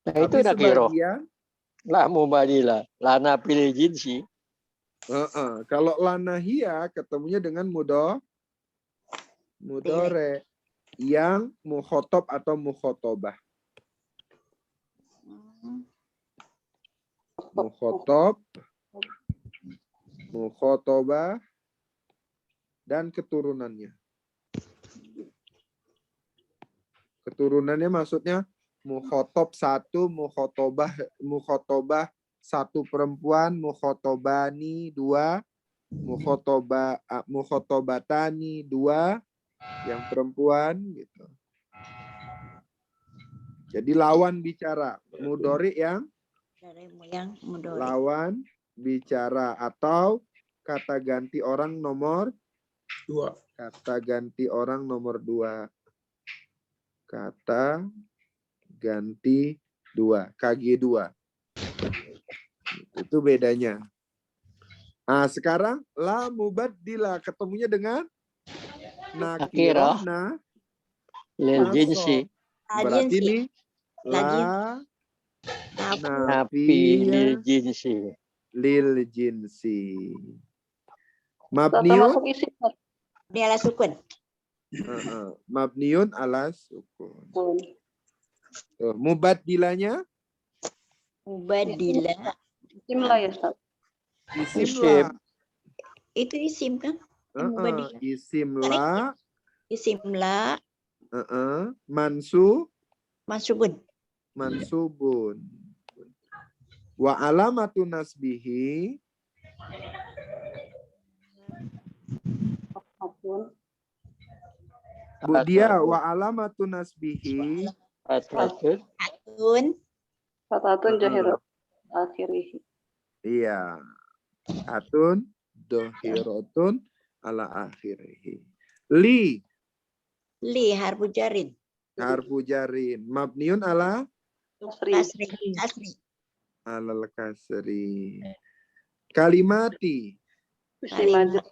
[SPEAKER 7] Nah, itu
[SPEAKER 1] Tapi
[SPEAKER 7] nakiro.
[SPEAKER 1] sebagian,
[SPEAKER 7] Lah mubadila. Lana pilih jinsi.
[SPEAKER 1] kalau lanahia ketemunya dengan mudore yang mukhotob atau mukhotobah. Mukhotob, mukhotobah, dan keturunannya. Keturunannya maksudnya mukhotob satu, mukhotobah satu perempuan, mukhotobani dua, mukhotobatani dua, yang perempuan gitu. Jadi lawan bicara, mudhari yang
[SPEAKER 6] Dari yang mudhari.
[SPEAKER 1] lawan bicara atau kata ganti orang nomor
[SPEAKER 2] 2.
[SPEAKER 1] kata ganti orang nomor 2. Kata ganti 2, KG2. Itu bedanya. Nah, sekarang la mubaddila ketemunya dengan nakirah
[SPEAKER 7] Nakirah. Lil
[SPEAKER 1] nasab.
[SPEAKER 7] jinsi.
[SPEAKER 1] Berarti ini la
[SPEAKER 7] Napi lil
[SPEAKER 1] nafiyah
[SPEAKER 7] jinsi.
[SPEAKER 1] lil jinsi.
[SPEAKER 9] Termasuk
[SPEAKER 1] Mabniun
[SPEAKER 9] isim.
[SPEAKER 6] Dia ala sukun.
[SPEAKER 1] mabniun ala sukun.
[SPEAKER 9] Pun.
[SPEAKER 1] Tuh, mubaddilanya
[SPEAKER 6] Mubadila.
[SPEAKER 9] Isim lah ya, Ustaz.
[SPEAKER 1] isim
[SPEAKER 7] Isim.
[SPEAKER 1] la.
[SPEAKER 6] Itu isim kan? Mubadila.
[SPEAKER 1] Isim la,
[SPEAKER 6] Isim la
[SPEAKER 1] mansubun.
[SPEAKER 6] mansubun.
[SPEAKER 1] Wa alamatu nasbihi
[SPEAKER 9] Pun.
[SPEAKER 1] Bu dia wa alamatu nasbihi
[SPEAKER 7] Atratun.
[SPEAKER 6] Atun.
[SPEAKER 9] Fatatun jahiru. Akhirih.
[SPEAKER 1] iya atun dohirotun ala akhirih. Li
[SPEAKER 6] Li harfu jarin.
[SPEAKER 1] harfu jarin mabniun ala
[SPEAKER 9] Kasri.
[SPEAKER 6] Kasri. Kasri.
[SPEAKER 1] alal kasri. Kalimati
[SPEAKER 9] Isim majrur.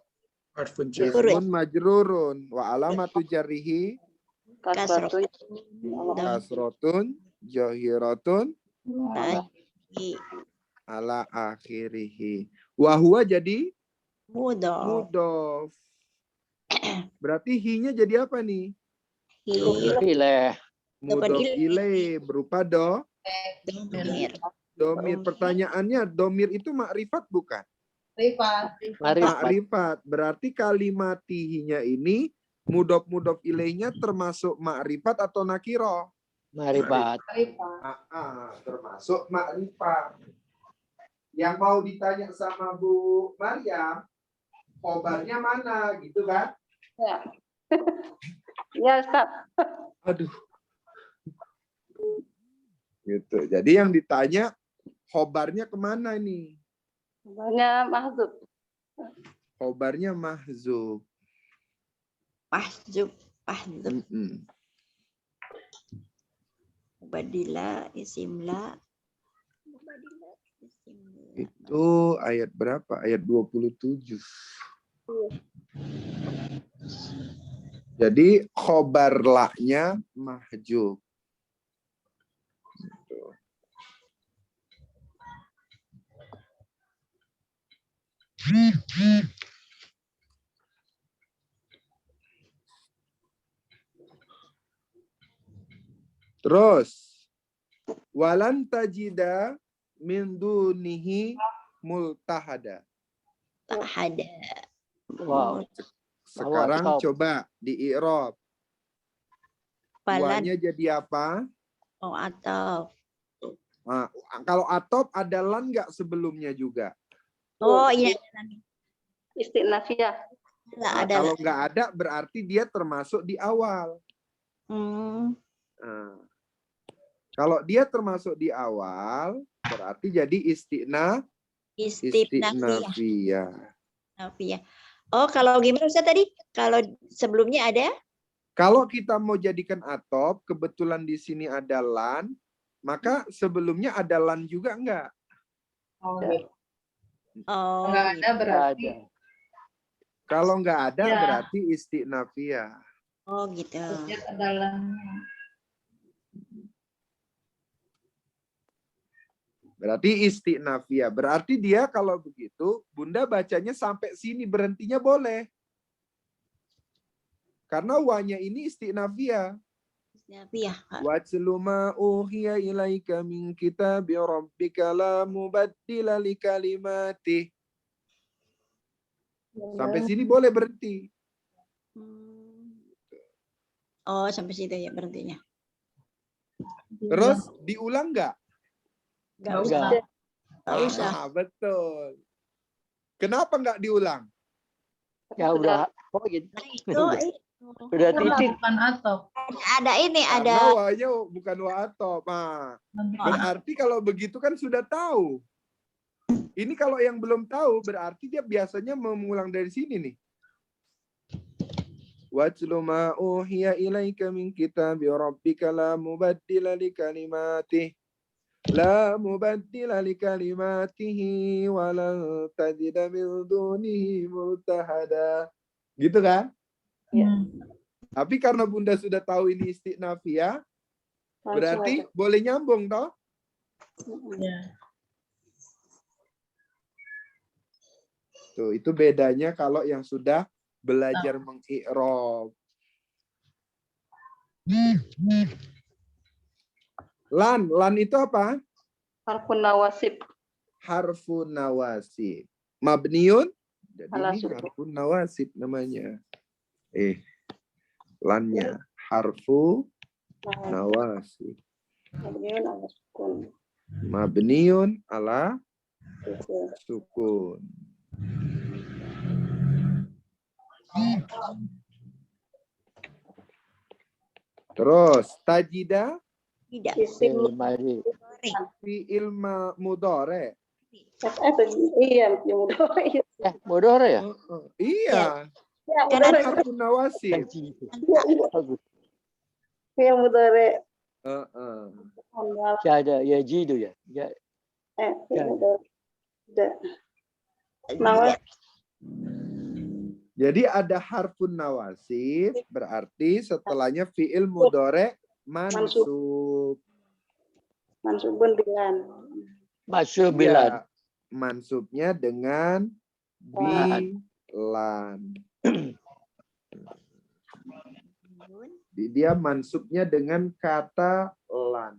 [SPEAKER 2] Harfun jar.
[SPEAKER 1] ismun majrurun wa alamatu jarrihi
[SPEAKER 9] Kasratun.
[SPEAKER 1] kasrotun jahiratun
[SPEAKER 6] Tahi.
[SPEAKER 1] ala akhirih. Wa huwa jadi
[SPEAKER 6] Mudof.
[SPEAKER 1] mudof. Berarti hi-nya jadi apa nih?
[SPEAKER 6] Hi.
[SPEAKER 7] Ileh.
[SPEAKER 1] Mudof ilaih berupa
[SPEAKER 6] Domir.
[SPEAKER 1] domir. Pertanyaannya domir itu makrifat bukan?
[SPEAKER 7] Marifat.
[SPEAKER 1] Makrifat. Berarti kalimatihinya ini mudof ilaihnya termasuk makrifat atau nakiro?
[SPEAKER 7] Marifat.
[SPEAKER 1] Termasuk makrifat. Yang mau ditanya sama Bu Maryam, khobarnya mana gitu kan?
[SPEAKER 9] Ya. Ya, Ustaz.
[SPEAKER 1] Aduh. Gitu. Jadi yang ditanya khobarnya kemana nih?
[SPEAKER 9] Banyak mahzub.
[SPEAKER 1] Khobarnya mahzub.
[SPEAKER 6] Mahzub. Mahzub. Mubadila. Isim la. Mubadila. Isim la.
[SPEAKER 1] Itu ayat berapa? Ayat 27. Jadi khobar la-nya mahjub. Terus walan tajida min dunihi multahada.
[SPEAKER 6] Tak ada.
[SPEAKER 7] Wow.
[SPEAKER 1] Sekarang
[SPEAKER 7] Atop.
[SPEAKER 1] coba di i'rab.
[SPEAKER 6] Balan.
[SPEAKER 1] Duanya jadi apa?
[SPEAKER 6] Oh, atau.
[SPEAKER 1] Nah, kalau atop ada lan nggak sebelumnya juga?
[SPEAKER 6] Oh, iya.
[SPEAKER 9] Istinafiyah.
[SPEAKER 6] Lah,
[SPEAKER 1] Nah,
[SPEAKER 6] ada.
[SPEAKER 1] kalau nggak ada berarti dia termasuk di awal.
[SPEAKER 6] Hmm.
[SPEAKER 1] Nah, kalau dia termasuk di awal berarti jadi
[SPEAKER 6] Istinafiyah.
[SPEAKER 1] istinafiyah.
[SPEAKER 6] Nafiyah. Oh, kalau gimana Ustaz tadi? Kalau sebelumnya ada?
[SPEAKER 1] Kalau kita mau jadikan atop, kebetulan di sini ada lan, maka sebelumnya ada lan juga enggak?
[SPEAKER 6] Oh,
[SPEAKER 8] Nggak ada berarti.
[SPEAKER 7] Ada.
[SPEAKER 1] Kalau enggak ada
[SPEAKER 8] Ya.
[SPEAKER 1] berarti istinafiyah.
[SPEAKER 6] Oh, gitu.
[SPEAKER 8] Lihat adalah
[SPEAKER 1] Berarti isti'nafiyah. Berarti dia kalau begitu, Bunda bacanya sampai sini, berhentinya boleh. Karena wanya ini isti'nafiyah.
[SPEAKER 6] Nafiyah, Pak.
[SPEAKER 1] Watlu ma uhiya ilaika min kitabi rabbika la mubaddila li kalimatih. Sampai sini boleh berhenti.
[SPEAKER 6] Oh, sampai situ ya berhentinya.
[SPEAKER 1] Terus diulang nggak?
[SPEAKER 6] Nggak usah. Nggak usah.
[SPEAKER 1] Betul. Kenapa nggak diulang?
[SPEAKER 7] Ya udah. Oh gitu.
[SPEAKER 6] Itu
[SPEAKER 7] Udah titik.
[SPEAKER 8] Bukan atau.
[SPEAKER 6] ada ini,
[SPEAKER 1] Karena
[SPEAKER 6] ada
[SPEAKER 1] wanya bukan wa-atop. Nah, berarti kalau begitu kan sudah tahu. Ini kalau yang belum tahu berarti dia biasanya mengulang dari sini nih. Watlu ma uhiya ilaika min kitabi rabbika la mubaddila li kalimatih. La mubaddila li kalimatihi wa lan tajida min dunihi multahada. Gitu kan?
[SPEAKER 9] Ya.
[SPEAKER 1] Tapi karena Bunda sudah tahu ini isti'nafiyah, berarti boleh nyambung toh?
[SPEAKER 8] Ya.
[SPEAKER 1] Tuh, itu bedanya kalau yang sudah belajar mengi'rab. Lan itu apa?
[SPEAKER 9] Harfun nawasib.
[SPEAKER 1] Harfun nawasib. Mabniun, jadi
[SPEAKER 9] Ala
[SPEAKER 1] ini
[SPEAKER 9] sukun.
[SPEAKER 1] harfun nawasib namanya. Lannya harfu nawasib.
[SPEAKER 9] Mabniun ala sukun.
[SPEAKER 1] Mabniun ala sukun. Terus tajida
[SPEAKER 6] tidak.
[SPEAKER 9] Isim
[SPEAKER 7] Mari.
[SPEAKER 1] fi'il mudhari.
[SPEAKER 9] Iya, yang mudhari.
[SPEAKER 7] Bodoh ya?
[SPEAKER 1] Iya,
[SPEAKER 9] Ya,
[SPEAKER 6] Karena
[SPEAKER 9] mudhari.
[SPEAKER 1] harfun nawasib.
[SPEAKER 7] Bagus.
[SPEAKER 9] Yang mudhari.
[SPEAKER 7] Ada ya jidu ya. Ya.
[SPEAKER 9] Yang mudhari. Tidak. Nawas.
[SPEAKER 1] Jadi ada harfun nawasib, berarti setelahnya fi'il mudhari mansub.
[SPEAKER 9] Mansubun dengan
[SPEAKER 7] Masuk
[SPEAKER 1] Ya,
[SPEAKER 7] bilan.
[SPEAKER 1] mansubnya dengan bilan. Dia mansubnya dengan kata lan.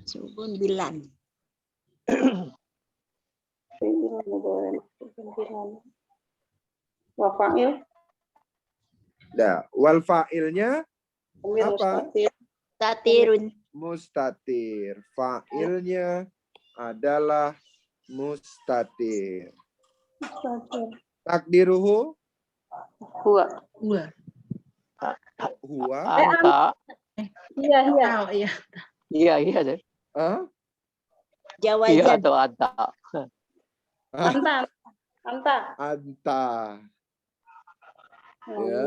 [SPEAKER 6] subun bilan.
[SPEAKER 9] fi'il mudhari. Wa fa'il.
[SPEAKER 1] Nah, wal fa'ilnya
[SPEAKER 9] Amir
[SPEAKER 1] apa?
[SPEAKER 9] mustatir.
[SPEAKER 6] Tatirun.
[SPEAKER 1] Mustatir. Fa'ilnya adalah mustatir.
[SPEAKER 9] Mustatir.
[SPEAKER 1] Takdiruhu
[SPEAKER 9] Huwa.
[SPEAKER 1] huwa.
[SPEAKER 7] Anta.
[SPEAKER 9] Iya, iya.
[SPEAKER 8] Oh, iya.
[SPEAKER 7] Iya iya deh.
[SPEAKER 1] Hah?
[SPEAKER 7] Iya
[SPEAKER 6] Jawajan.
[SPEAKER 7] atau anta.
[SPEAKER 9] Anta. Anta.
[SPEAKER 1] Anta. Ya.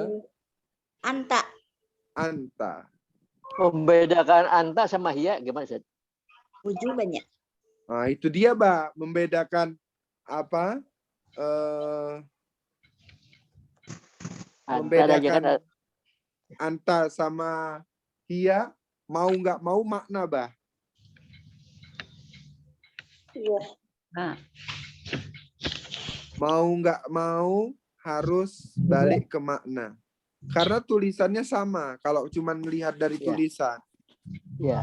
[SPEAKER 6] Anta.
[SPEAKER 1] Anta.
[SPEAKER 7] Membedakan anta sama hiya gimana sih?
[SPEAKER 6] Wujubannya.
[SPEAKER 1] Nah, itu dia, Mbak. Membedakan apa?
[SPEAKER 7] Anta aja kan
[SPEAKER 1] Membedakan anta sama hiya, mau nggak mau makna, Mbak.
[SPEAKER 9] Iya.
[SPEAKER 1] Mau nggak mau harus balik ke makna. Karena tulisannya sama. Kalau cuma melihat dari
[SPEAKER 7] Ya.
[SPEAKER 1] tulisan.
[SPEAKER 7] ya.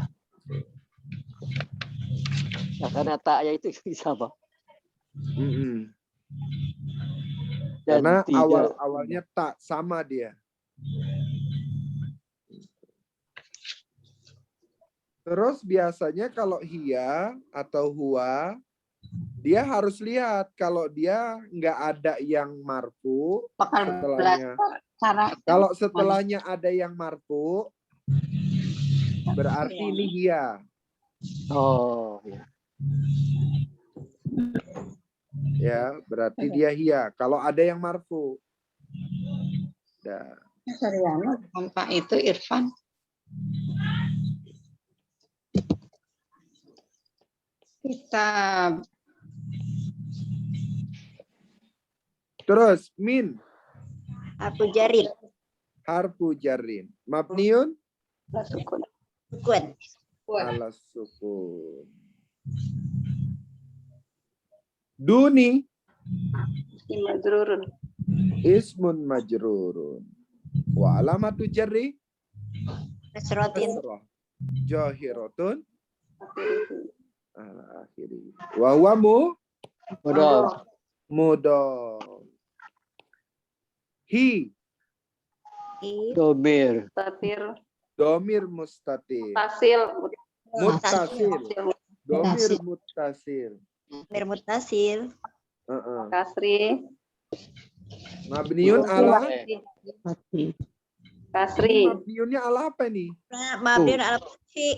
[SPEAKER 7] Nah, karena taknya itu sama.
[SPEAKER 1] Mm-mm.
[SPEAKER 7] Dan
[SPEAKER 1] Karena
[SPEAKER 7] tidak
[SPEAKER 1] awalnya tak sama dia. Terus biasanya kalau hiya atau huwa, dia harus lihat kalau dia nggak ada yang marfu setelahnya. Kalau setelahnya ada yang marfu, berarti ini hiya.
[SPEAKER 7] Oh ya.
[SPEAKER 1] Ya, berarti dia hiya. Kalau ada yang marfu. Dah.
[SPEAKER 8] Pak itu Irfan. Kitab.
[SPEAKER 1] Terus min
[SPEAKER 6] Harfu jarin.
[SPEAKER 1] harfu jarrin. Mabniun
[SPEAKER 9] Sukun.
[SPEAKER 6] Sukun.
[SPEAKER 1] Ala sukun. Duni
[SPEAKER 9] Majrurun.
[SPEAKER 1] ismun majrurun. Wa alamatu jarri
[SPEAKER 6] Kasrotin.
[SPEAKER 1] kasrah. Jahiratun ala akhiri. Wa huwa
[SPEAKER 7] Mudhaf.
[SPEAKER 1] mudhaf. Hi
[SPEAKER 7] Domir.
[SPEAKER 9] Tatir.
[SPEAKER 1] domir mustatir.
[SPEAKER 9] Tasil.
[SPEAKER 1] Muttasil. Domir
[SPEAKER 3] Muttasil.
[SPEAKER 1] muttasil.
[SPEAKER 6] Domir muttasil.
[SPEAKER 9] Kasri.
[SPEAKER 1] Mabniun ala
[SPEAKER 9] Kasri.
[SPEAKER 1] mabniunnya ala apa nih?
[SPEAKER 6] Mabniun ala fathi.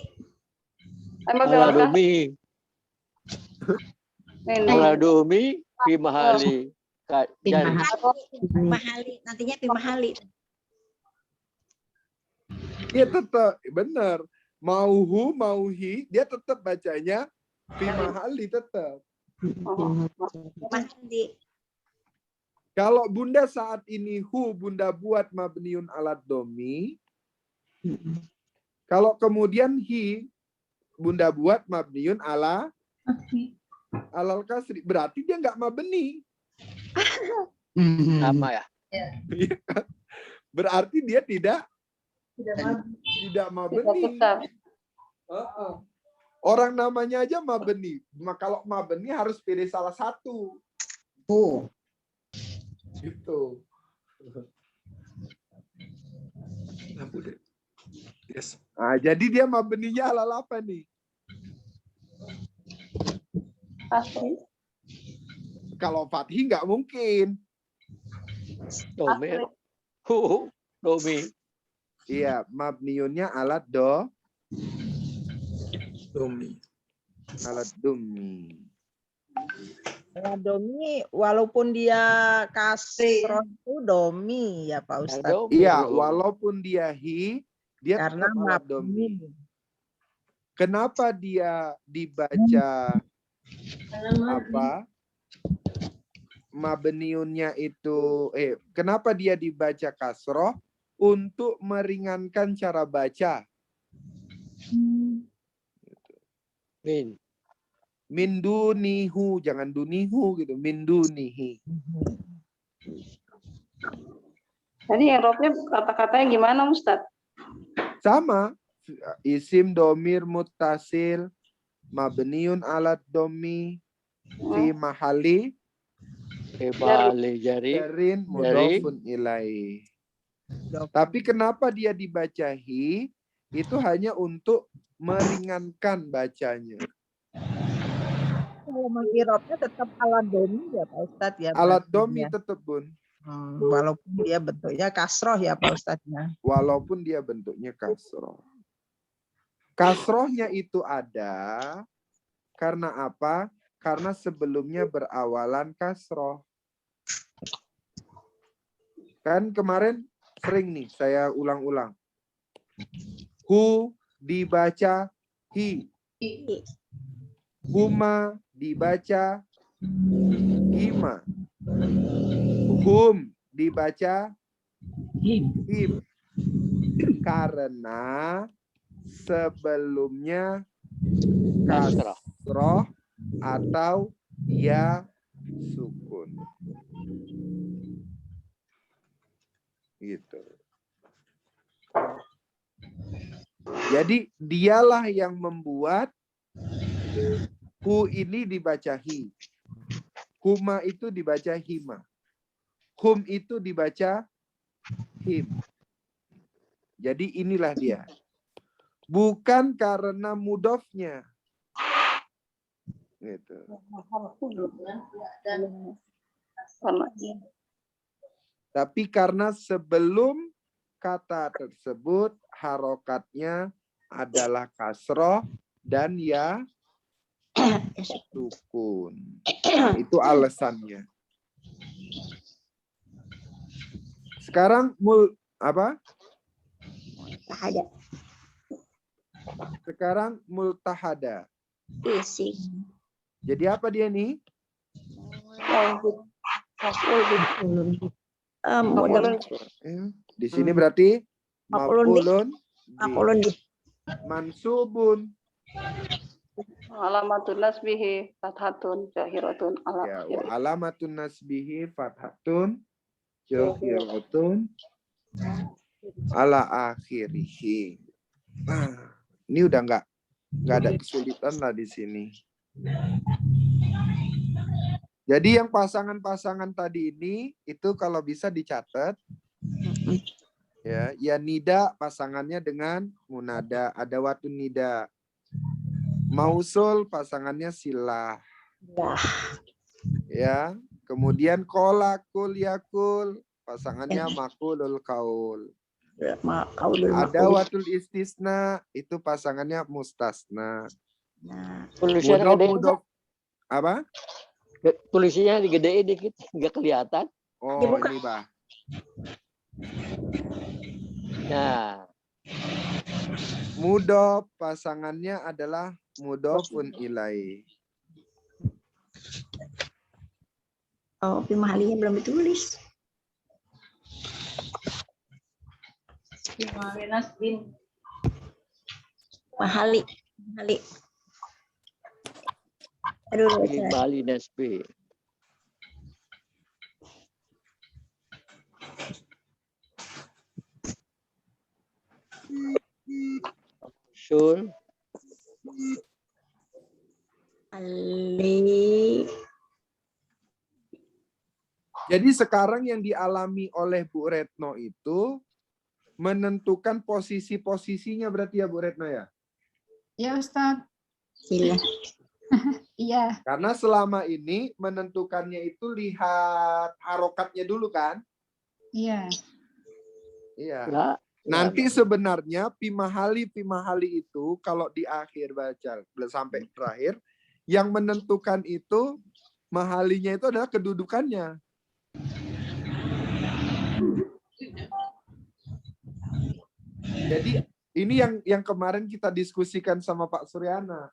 [SPEAKER 7] Ala domi. Ala domi fi mahali. Jari.
[SPEAKER 6] Mahali. Nantinya fi mahali.
[SPEAKER 1] Dia tetap benar. Mauhu, mauhi, dia tetap bacanya fi mahali tetap.
[SPEAKER 6] Mahali.
[SPEAKER 1] Kalau bunda saat ini bunda buat mabniun alat domi. Kalau kemudian bunda buat mabniun alal kasri. Berarti dia nggak mabni.
[SPEAKER 7] Sama ya.
[SPEAKER 1] Berarti dia tidak mabni.
[SPEAKER 9] Tetap.
[SPEAKER 1] Orang namanya aja mabni. Kalau mabni harus pilih salah satu. Gitu.
[SPEAKER 2] Yes.
[SPEAKER 1] Nah, jadi dia mabninya alal apa nih?
[SPEAKER 9] Kasri.
[SPEAKER 1] Kalau fathih nggak mungkin.
[SPEAKER 7] Domir. Domi.
[SPEAKER 1] Iya, mabniunnya alat
[SPEAKER 2] Domi.
[SPEAKER 1] alat domi.
[SPEAKER 4] Ya, domi walaupun dia kasroh itu domi ya Pak Ustadz.
[SPEAKER 1] Iya, walaupun dia dia
[SPEAKER 4] Karena
[SPEAKER 1] tetap alat domi.
[SPEAKER 4] mabni.
[SPEAKER 1] Kenapa dia dibaca apa? Mabniunnya itu kenapa dia dibaca kasroh? Untuk meringankan cara baca. Min dunihu, jangan dunihu gitu. Min dunihi.
[SPEAKER 9] Jadi Eropnya kata-katanya gimana Ustadz?
[SPEAKER 1] Sama. Isim domir muttasil mabniun alat domi fi mahali
[SPEAKER 7] Jari.
[SPEAKER 1] jarin mudhofun ilaih. Tapi kenapa dia dibaca itu hanya untuk meringankan bacanya.
[SPEAKER 4] Kalau mengirobnya tetap alat domi ya Pak Ustadz ya.
[SPEAKER 1] Alat
[SPEAKER 4] berarti
[SPEAKER 1] domi
[SPEAKER 4] ya.
[SPEAKER 1] tetap bun.
[SPEAKER 4] Walaupun dia bentuknya kasroh ya Pak Ustadz ya.
[SPEAKER 1] Walaupun dia bentuknya kasroh. Kasrohnya itu ada karena apa? Karena sebelumnya berawalan kasroh. Kan kemarin sering nih saya ulang-ulang. Dibaca hi. Huma dibaca hima. Hum dibaca him. Karena sebelumnya kasroh atau ya sukun. Gitu. Jadi dialah yang membuat ini dibaca hi. Huma itu dibaca hima. Hum itu dibaca him. Jadi inilah dia. Bukan karena mudofnya. Gitu. Tapi karena sebelum kata tersebut harokatnya adalah kasroh dan ya sukun. Itu alasannya. Sekarang
[SPEAKER 6] Tahada.
[SPEAKER 1] Sekarang multahada.
[SPEAKER 6] Fisik.
[SPEAKER 1] Jadi apa dia nih? Di sini berarti maf'ulun
[SPEAKER 6] Maqulun bih.
[SPEAKER 1] Mansubun.
[SPEAKER 9] Alamatun nasbihi fathatun zahiratun ala
[SPEAKER 1] Ya, wa
[SPEAKER 9] akhirih.
[SPEAKER 1] alamatun nasbihi fathatun zahiratun ala akhirih. Nah, ini udah nggak ada kesulitan lah di sini. Jadi yang pasangan-pasangan tadi ini itu kalau bisa dicatat. Ya nida pasangannya dengan munada, ada watun nida. Mausul pasangannya silah. Ya, kemudian kola kul yakul pasangannya makulul kaul. Ada watul istisna itu pasangannya mustasna.
[SPEAKER 7] Tulisannya
[SPEAKER 1] Mudof
[SPEAKER 7] gede,
[SPEAKER 1] mudof apa?
[SPEAKER 7] tulisannya digedein dikit, nggak kelihatan.
[SPEAKER 1] Oh
[SPEAKER 6] Dibuka.
[SPEAKER 1] ini bah.
[SPEAKER 7] Nah,
[SPEAKER 1] Mudof pasangannya adalah mudofun ilai.
[SPEAKER 6] Oh, tapi mahalinya belum ditulis.
[SPEAKER 8] Nasbin.
[SPEAKER 6] Mahali. Aduh,
[SPEAKER 7] Bali Nasbi. Sul.
[SPEAKER 6] Ali.
[SPEAKER 1] Jadi sekarang yang dialami oleh Bu Retno itu menentukan posisi-posisinya berarti ya Bu Retno ya?
[SPEAKER 3] Ya Ustadz.
[SPEAKER 6] Sila.
[SPEAKER 3] Iya.
[SPEAKER 1] Karena selama ini menentukannya itu lihat harokatnya dulu kan?
[SPEAKER 3] Iya.
[SPEAKER 1] Iya.
[SPEAKER 7] Lah,
[SPEAKER 1] Nanti sebenarnya pimahali itu kalau di akhir baca sampai terakhir yang menentukan itu mahalinya itu adalah kedudukannya. Jadi ini yang kemarin kita diskusikan sama Pak Suryana.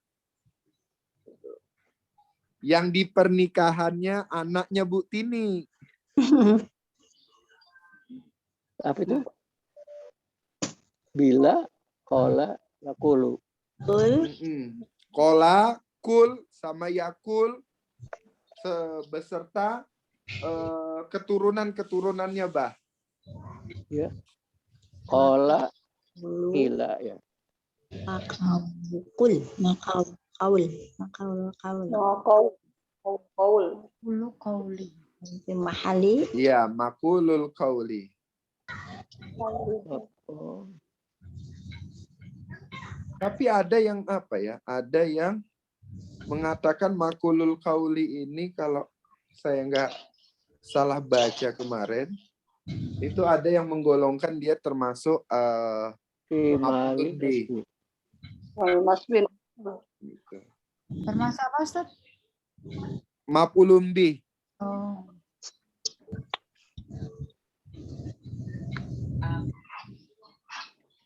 [SPEAKER 1] Yang di pernikahannya anaknya Bu Tini.
[SPEAKER 7] apa itu? Bila, kola, yakulu.
[SPEAKER 1] Kola, kul, sama yakul beserta keturunan-keturunannya bah.
[SPEAKER 7] Ya. Kola, bila ya.
[SPEAKER 6] Makaul.
[SPEAKER 3] Ulu kauli.
[SPEAKER 6] Mahali.
[SPEAKER 1] Iya, makulul kauli.
[SPEAKER 7] Oh.
[SPEAKER 1] Tapi ada yang apa ya? Ada yang mengatakan makulul kauli ini kalau saya nggak salah baca kemarin, itu ada yang menggolongkan dia termasuk
[SPEAKER 7] Mali Nasbi.
[SPEAKER 9] Nasbin.
[SPEAKER 1] gitu.
[SPEAKER 3] Termasuk apa Ustadz?
[SPEAKER 1] Mapulumbi.
[SPEAKER 3] Oh.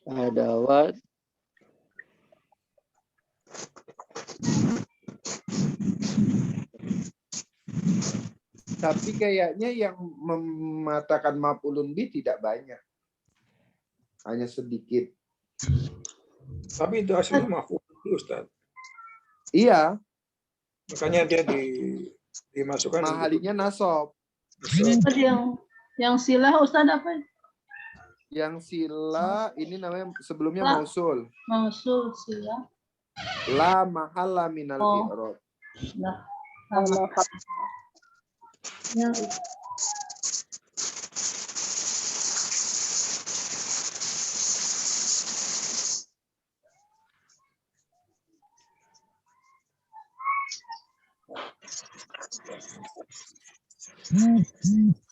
[SPEAKER 7] Adawat.
[SPEAKER 1] Tapi kayaknya yang mengatakan mapulumbi tidak banyak. Hanya sedikit.
[SPEAKER 2] Tapi itu aslinya maf'ul Ustaz.
[SPEAKER 1] Iya,
[SPEAKER 2] Makanya dia dimasukkan
[SPEAKER 1] mahalinya nasob.
[SPEAKER 8] Ustaz yang silah Ustaz apa?
[SPEAKER 1] Yang sila ini namanya sebelumnya
[SPEAKER 8] La.
[SPEAKER 1] mausul.
[SPEAKER 8] Mausul silah.
[SPEAKER 1] La mahalla minal
[SPEAKER 8] Oh.
[SPEAKER 1] i'rab.
[SPEAKER 8] Nah, yang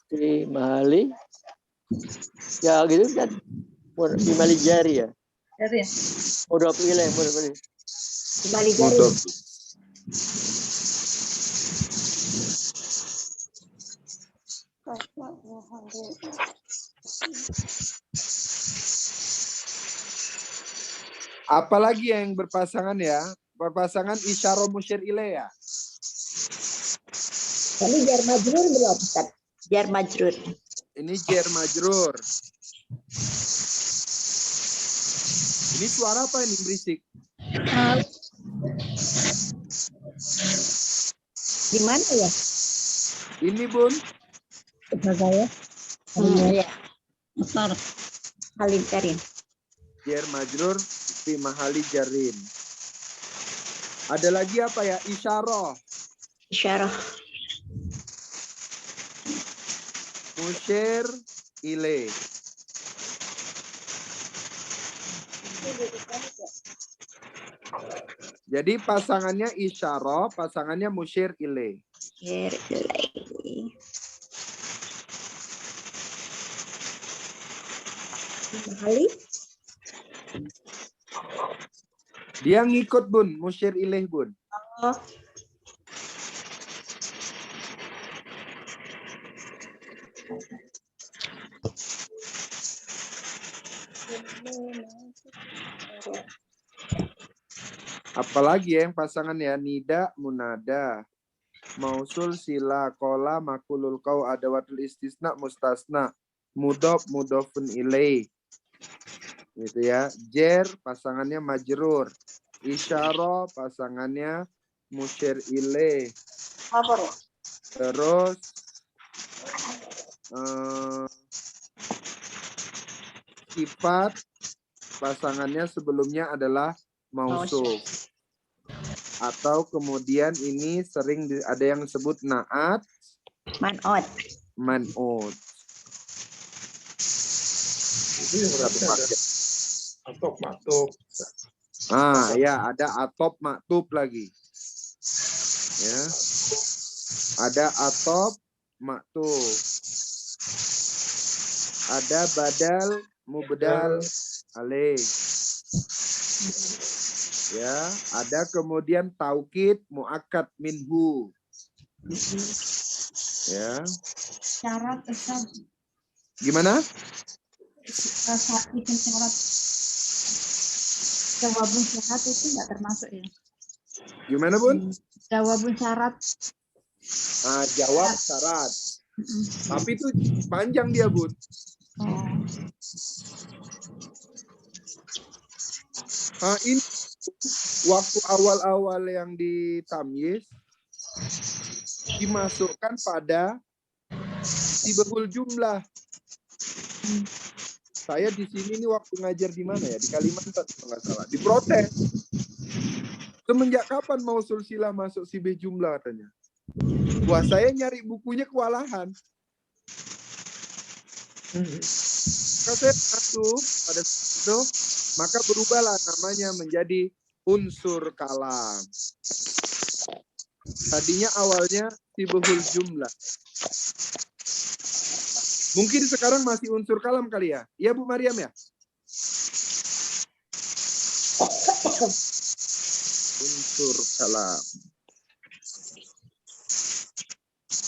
[SPEAKER 7] Di Mali. Ya gitu kan. Di Mali jari ya.
[SPEAKER 8] dari
[SPEAKER 7] Udah pilih, boleh.
[SPEAKER 6] Kembali jari.
[SPEAKER 1] Mudhof. Apalagi yang berpasangan ya? Berpasangan isyarah musyir ilaih ya?
[SPEAKER 6] Ini jar majrur belum, Ustaz? Jar majrur.
[SPEAKER 1] Ini jar majrur. Ini suara apa ini berisik?
[SPEAKER 6] Di mana ya?
[SPEAKER 1] Ini Bun.
[SPEAKER 6] Saya. Ya.
[SPEAKER 3] Besar.
[SPEAKER 6] Halim Karim.
[SPEAKER 1] Jar majrur fi mahali jarin. Ada lagi apa ya? Isyarah.
[SPEAKER 6] Isyarah.
[SPEAKER 1] Musyir ilaih. Jadi pasangannya isyarah, pasangannya musyir ilaih.
[SPEAKER 6] Musyir ilaih. Mahali.
[SPEAKER 1] Dia ngikut Bun, musyir ilaih Bun.
[SPEAKER 6] Oh.
[SPEAKER 1] Apalagi ya yang pasangan ya, nida, munada, mausul, sila, kola, makulul kau, adawatul istisna, mustasna, mudhof, mudhofun ilaih. Gitu ya. Jer pasangannya majrur. Isyarah pasangannya musyir ilaih. Terus sifat pasangannya sebelumnya adalah mausuf. Atau kemudian ini sering ada yang disebut naat,
[SPEAKER 6] Man'ot.
[SPEAKER 1] man'ut.
[SPEAKER 2] Itu yang berarti ada atop maktub.
[SPEAKER 1] Ya ada atop maktub lagi. Ya. Ada atop maktub. Ada badal mubdal alaih. Ya, ada kemudian taukid muakkad minhu. Ya.
[SPEAKER 3] Syarat Ustaz.
[SPEAKER 1] Gimana?
[SPEAKER 3] Isim syarat. Jawabun syarat itu nggak termasuk ya.
[SPEAKER 1] Gimana Bun?
[SPEAKER 3] Jawabun syarat.
[SPEAKER 1] Jawab syarat. Tapi itu panjang dia Bun. Ini waktu awal-awal yang ditamyiz dimasukkan pada sibahul jumlah. Saya di sini nih waktu ngajar di mana ya? Di Kalimantan kalau nggak salah. Diprotes. Semenjak kapan mausul silah masuk sibah jumlah katanya? Wah, saya nyari bukunya kewalahan. Kalau saya masuk pada itu, maka berubahlah namanya menjadi unsur kalam. Tadinya awalnya sibahul jumlah. Mungkin sekarang masih unsur kalam kali ya? Iya Bu Mariam ya? Unsur kalam.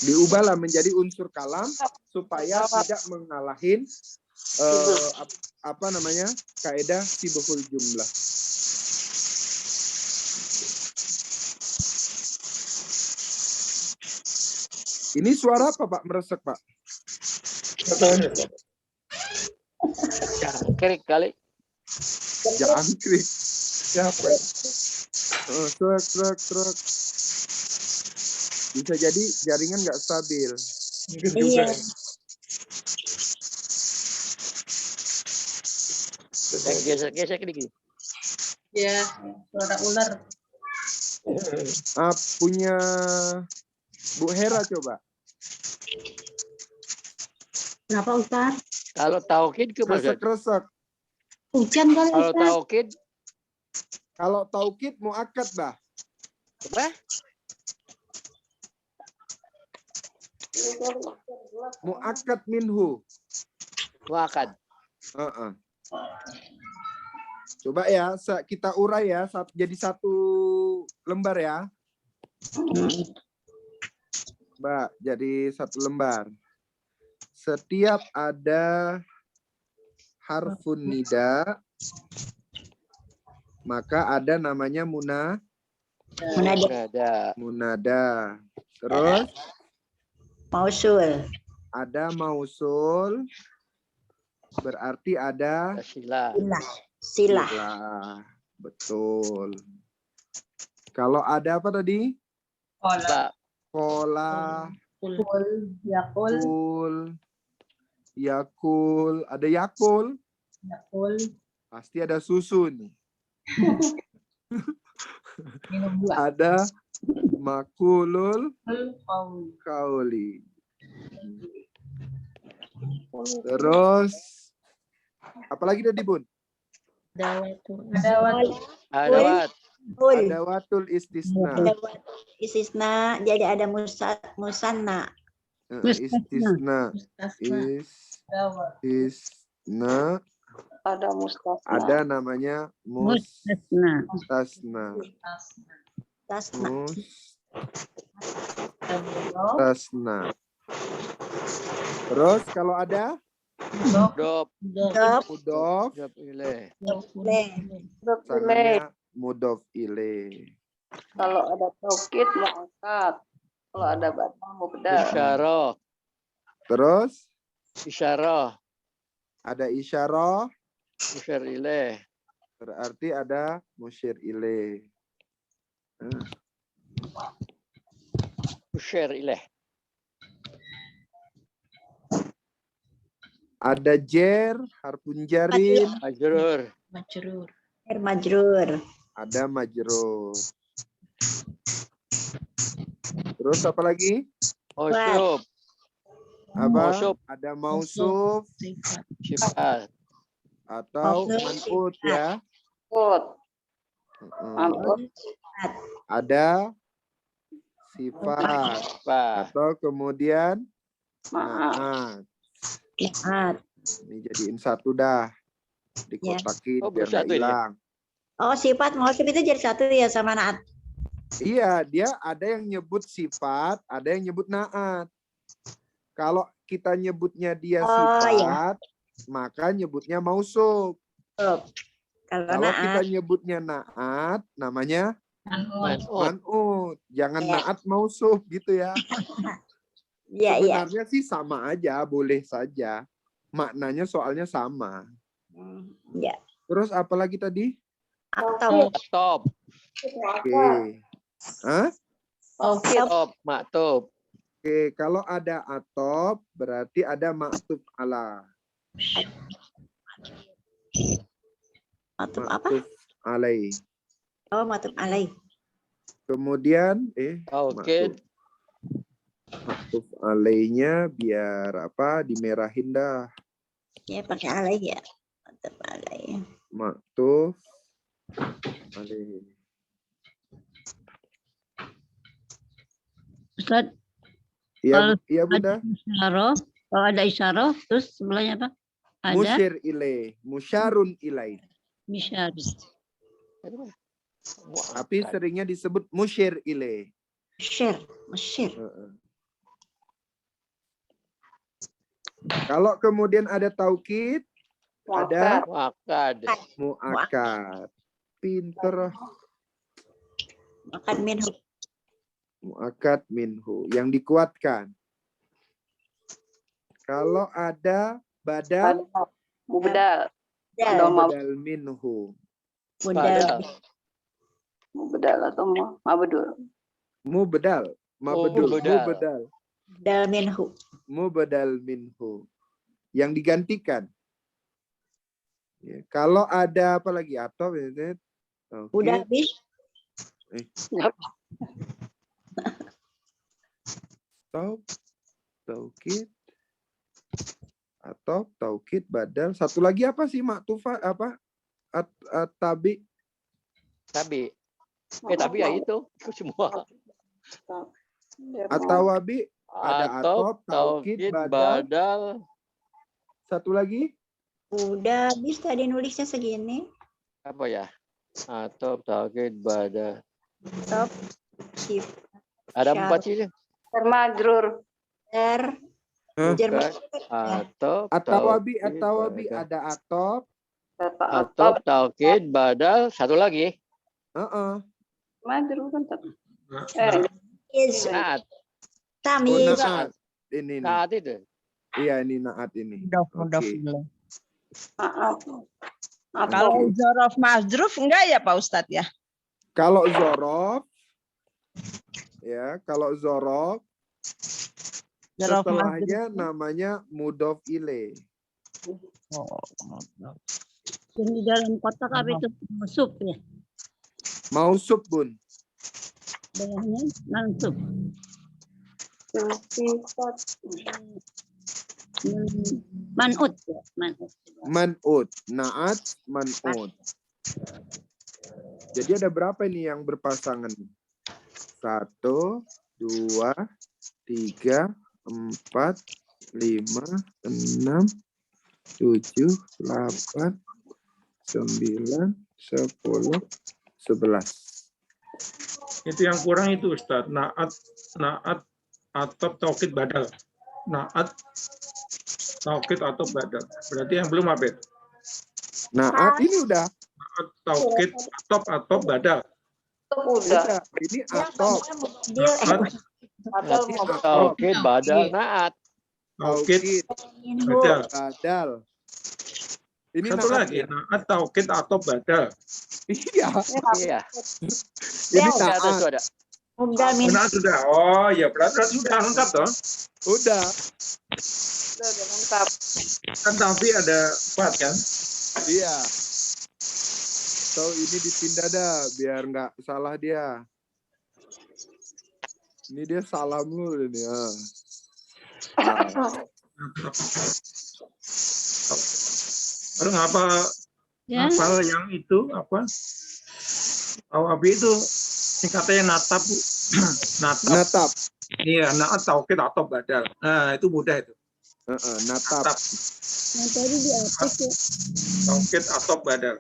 [SPEAKER 1] Diubahlah menjadi unsur kalam supaya tidak mengalahin kaidah sibahul jumlah. Ini suara apa Pak? Meresek Pak?
[SPEAKER 7] Jangkrik kali.
[SPEAKER 1] Jangkrik. Siapa? Truk. Bisa jadi jaringan nggak stabil.
[SPEAKER 2] Mungkin juga.
[SPEAKER 7] Gesek dikit.
[SPEAKER 8] Ya, suara ular.
[SPEAKER 1] Punya Bu Hera coba.
[SPEAKER 5] Kenapa Ustaz?
[SPEAKER 7] Kalau taukid kemana?
[SPEAKER 1] Kresek.
[SPEAKER 5] Hujan kali
[SPEAKER 7] Kalau
[SPEAKER 5] Ustaz.
[SPEAKER 7] taukid,
[SPEAKER 1] Kalau taukid muakkad bah.
[SPEAKER 7] apa?
[SPEAKER 1] Muakkad minhu.
[SPEAKER 7] Muakkad.
[SPEAKER 1] Coba ya, kita urai ya, jadi satu lembar ya. Mbak, jadi satu lembar. Setiap ada harfun nida, maka ada namanya munada. Terus
[SPEAKER 6] Mausul.
[SPEAKER 1] ada mausul, berarti ada
[SPEAKER 6] Silah.
[SPEAKER 1] Betul. Kalau ada apa tadi?
[SPEAKER 8] Kola.
[SPEAKER 1] Kola,
[SPEAKER 8] Kul. Yakul.
[SPEAKER 1] kul, yakul. Ada yakul.
[SPEAKER 8] Yakul.
[SPEAKER 1] Pasti ada susu nih.
[SPEAKER 8] Minum dua.
[SPEAKER 1] Ada makulul
[SPEAKER 8] Kul.
[SPEAKER 1] kauli. Terus apalagi tadi Bun?
[SPEAKER 7] Adawat.
[SPEAKER 6] Kul.
[SPEAKER 1] Adawatul istisna.
[SPEAKER 6] Istisna, jadi ada musanna.
[SPEAKER 1] Istisna.
[SPEAKER 8] Dawat.
[SPEAKER 1] Istisna.
[SPEAKER 9] Ada mustasna.
[SPEAKER 1] Ada namanya mustasna.
[SPEAKER 6] Tasna.
[SPEAKER 1] Mustasna. Terus kalau ada
[SPEAKER 7] Dop.
[SPEAKER 6] Dop.
[SPEAKER 1] mudhof,
[SPEAKER 7] Dop ilaih.
[SPEAKER 6] Le.
[SPEAKER 1] sangannya mudhof ilaih.
[SPEAKER 9] Kalau ada taukid muakkad. Kalau ada batal mubdal.
[SPEAKER 7] Isyarah.
[SPEAKER 1] Terus
[SPEAKER 7] Isyarah.
[SPEAKER 1] ada isyarah,
[SPEAKER 7] Musyar ilaih.
[SPEAKER 1] berarti ada musyir ilaih.
[SPEAKER 7] Musyar ilaih.
[SPEAKER 1] Ada jer, harfun jarin,
[SPEAKER 7] Majrur.
[SPEAKER 6] Majrur.
[SPEAKER 1] ada majrur. Terus apa lagi?
[SPEAKER 7] Mausuf.
[SPEAKER 1] Apa?
[SPEAKER 7] Mausuf.
[SPEAKER 1] Ada mausuf
[SPEAKER 7] Sifat.
[SPEAKER 1] atau
[SPEAKER 6] Mausuf,
[SPEAKER 1] man'ut ya.
[SPEAKER 9] Kut.
[SPEAKER 1] Mm. Ada sifat
[SPEAKER 7] Sifat.
[SPEAKER 1] atau kemudian
[SPEAKER 9] Maaf.
[SPEAKER 1] naat.
[SPEAKER 6] Naat.
[SPEAKER 1] Ini jadiin satu dah. Dikotakin
[SPEAKER 7] Oh,
[SPEAKER 1] biar nggak
[SPEAKER 7] bersatu ini ya?
[SPEAKER 1] hilang.
[SPEAKER 6] Oh, sifat mausuf itu jadi satu ya sama naat.
[SPEAKER 1] Iya, dia ada yang nyebut sifat, ada yang nyebut naat. Kalau kita nyebutnya dia
[SPEAKER 6] Oh,
[SPEAKER 1] sifat, maka nyebutnya mausuf.
[SPEAKER 6] Kalau
[SPEAKER 1] Kalau kita
[SPEAKER 6] naat.
[SPEAKER 1] nyebutnya naat, namanya
[SPEAKER 7] Man'ut.
[SPEAKER 1] man'ut. Jangan
[SPEAKER 6] Ya.
[SPEAKER 1] naat mausuf gitu ya.
[SPEAKER 6] Iya, iya.
[SPEAKER 1] Sebenarnya sih sama aja, boleh saja. Maknanya soalnya sama.
[SPEAKER 6] Ya.
[SPEAKER 1] Terus apa lagi tadi?
[SPEAKER 6] Atau
[SPEAKER 7] Top.
[SPEAKER 1] Oke. Hah?
[SPEAKER 7] Top. Maktub.
[SPEAKER 1] Oke, kalau ada atop berarti ada maktub ala.
[SPEAKER 6] matub apa?
[SPEAKER 1] Maktub alai.
[SPEAKER 6] Oh, matub alai.
[SPEAKER 1] Kemudian
[SPEAKER 7] Taukid.
[SPEAKER 1] maktub alainya biar apa? Dimerahin dah.
[SPEAKER 6] Ya, pakai alai ya. Matub alai.
[SPEAKER 1] Maktub alai.
[SPEAKER 10] Ustaz,
[SPEAKER 1] Iya, iya Bunda.
[SPEAKER 10] kalau ada isyarah, terus sebelahnya apa? Ada
[SPEAKER 1] Musyir ilaih, musyarun ilaih.
[SPEAKER 10] misyar.
[SPEAKER 1] Tapi seringnya disebut musyir ilaih.
[SPEAKER 6] Musyir.
[SPEAKER 1] Kalau kemudian ada taukid, ada
[SPEAKER 7] Muakkad.
[SPEAKER 1] muakkad. Pinter.
[SPEAKER 6] Makan minhu.
[SPEAKER 1] Muakkad minhu, yang dikuatkan. Kalau ada badal,
[SPEAKER 9] Mubdal.
[SPEAKER 1] badal minhu.
[SPEAKER 6] Mudal.
[SPEAKER 9] Mubdal atau mabdul.
[SPEAKER 1] Mubdal, mabdul,
[SPEAKER 7] Mubdal.
[SPEAKER 1] mubdal,
[SPEAKER 6] Mudal minhu.
[SPEAKER 1] mubdal minhu. Yang digantikan. Ya, kalau ada apa lagi? Atau
[SPEAKER 6] Udah habis.
[SPEAKER 1] Taukid atau taukid badal. Satu lagi apa sih maktufa apa? Tabi.
[SPEAKER 7] Tabi. Tapi ya itu semua.
[SPEAKER 1] Atau wabi ada atop, taukid, badal. Satu lagi?
[SPEAKER 6] Udah habis tadi nulisnya segini.
[SPEAKER 7] Apa ya? Atop, taukid, badal.
[SPEAKER 6] Top. Sif.
[SPEAKER 7] Ada 4 sih.
[SPEAKER 9] Termajrur.
[SPEAKER 6] Jerman.
[SPEAKER 7] Atop,
[SPEAKER 1] Atawabi,
[SPEAKER 7] taukid,
[SPEAKER 1] atawabi
[SPEAKER 7] badal.
[SPEAKER 1] ada atop.
[SPEAKER 7] Atop, taukid, badal. Satu lagi.
[SPEAKER 9] Majrur kan
[SPEAKER 7] Naat.
[SPEAKER 6] Tamyiz.
[SPEAKER 1] Naat. Ini nih.
[SPEAKER 7] Naat itu.
[SPEAKER 1] Iya ini naat ini.
[SPEAKER 4] Mudhof
[SPEAKER 1] Oke.
[SPEAKER 4] ilaih.
[SPEAKER 9] maaf.
[SPEAKER 4] Kalau zorof mazruf enggak ya Pak Ustadz ya?
[SPEAKER 1] Kalau zorof, ya, kalau zorof,
[SPEAKER 4] Zorof
[SPEAKER 1] setelahnya
[SPEAKER 4] mazruf.
[SPEAKER 1] namanya mudhof ilaih.
[SPEAKER 10] Yang di dalam kotak apa itu? Masuk ya.
[SPEAKER 1] Mausub, Bun.
[SPEAKER 10] Bawahnya mansub. Manut ya, manut.
[SPEAKER 1] Man'ut, naat, man'ut. Jadi ada berapa ini yang berpasangan? 1, 2, 3, 4, 5, 6, 7, 8, 9, 10, 11.
[SPEAKER 2] Itu yang kurang itu Ustadz. Naat atau taukid badal. Naat, taukid atau badal. Berarti yang belum apa itu?
[SPEAKER 1] Naat ini udah.
[SPEAKER 2] Naat, taukid atau badal.
[SPEAKER 9] Udah.
[SPEAKER 1] Ini atop.
[SPEAKER 2] Naat,
[SPEAKER 7] Taukid badal naat.
[SPEAKER 2] taukid,
[SPEAKER 1] Badal.
[SPEAKER 2] badal.
[SPEAKER 1] Ini
[SPEAKER 2] Satu
[SPEAKER 1] naat
[SPEAKER 2] lagi,
[SPEAKER 1] ya?
[SPEAKER 2] naat, taukid atau badal.
[SPEAKER 1] Iya.
[SPEAKER 7] Iya.
[SPEAKER 1] Ini
[SPEAKER 7] Di atas
[SPEAKER 1] naat.
[SPEAKER 7] tuh ada.
[SPEAKER 2] Naat sudah. Oh ya, berarti sudah lengkap toh.
[SPEAKER 1] Udah.
[SPEAKER 9] Udah lengkap.
[SPEAKER 2] Kan tapi ada 4 kan?
[SPEAKER 1] Iya. So ini dipindah dah biar nggak salah dia. Ini dia salah mulu ini ya.
[SPEAKER 2] Baru ngapa
[SPEAKER 10] Ya.
[SPEAKER 2] hafal yang itu apa? Abi itu singkatnya natap, Bu. Natap.
[SPEAKER 1] Natap.
[SPEAKER 2] Iya, naat, taukid atau badal. Nah, itu mudah itu.
[SPEAKER 1] Natap.
[SPEAKER 2] Natap,
[SPEAKER 10] Yang tadi di atas ya.
[SPEAKER 2] taukid atau badal.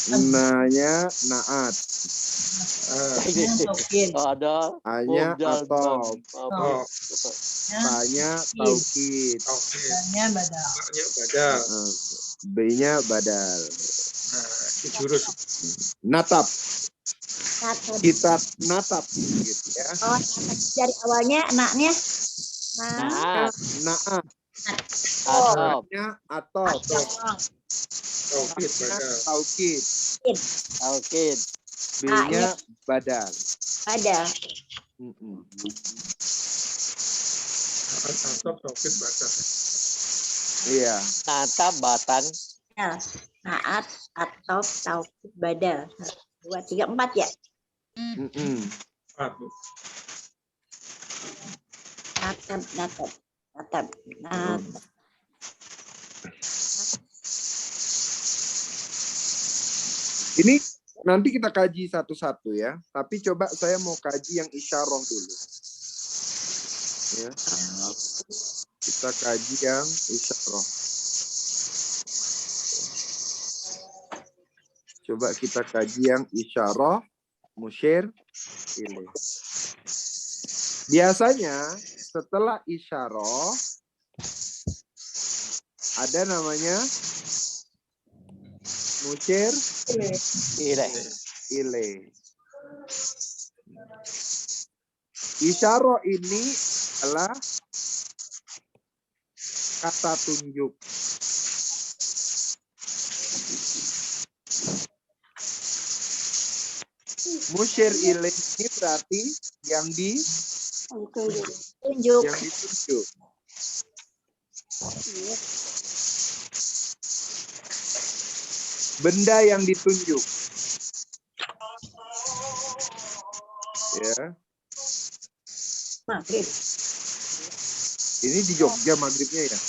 [SPEAKER 1] Nanya naat.
[SPEAKER 7] Ada
[SPEAKER 1] Hanya atau.
[SPEAKER 2] Oh,
[SPEAKER 1] Tanya taukid.
[SPEAKER 2] taukid.
[SPEAKER 8] Hanya badal.
[SPEAKER 2] A-nya badal.
[SPEAKER 1] B-nya badal.
[SPEAKER 2] Nah, itu jurus.
[SPEAKER 1] Natap. Kita natap gitu ya.
[SPEAKER 6] Oh, dari awalnya anaknya.
[SPEAKER 7] naat.
[SPEAKER 1] Naat.
[SPEAKER 7] Atop.
[SPEAKER 1] Nya atau.
[SPEAKER 2] Taukid, badal.
[SPEAKER 1] Taukid.
[SPEAKER 7] Taukid.
[SPEAKER 1] B-nya badal.
[SPEAKER 6] Ada.
[SPEAKER 2] Naat, atau taukid, badal.
[SPEAKER 1] Iya.
[SPEAKER 7] Natap batan.
[SPEAKER 6] Naat atau taukid badal. 1, 2, 3, 4 ya.
[SPEAKER 2] 4, Bu.
[SPEAKER 6] Natap.
[SPEAKER 1] Ini nanti kita kaji satu-satu ya. Tapi coba saya mau kaji yang isyarah dulu. Ya. Kita kaji yang isyarah. Coba kita kaji yang isyarah, musyir, ilaih. Biasanya setelah isyarah ada namanya musyir ilaih. Isyarah ini adalah kata tunjuk. Musyir ilaih ini berarti yang
[SPEAKER 6] Tunjuk.
[SPEAKER 1] ditunjuk. Benda yang ditunjuk. Ya.
[SPEAKER 6] Maghrib.
[SPEAKER 1] Ini di Jogja maghribnya ya.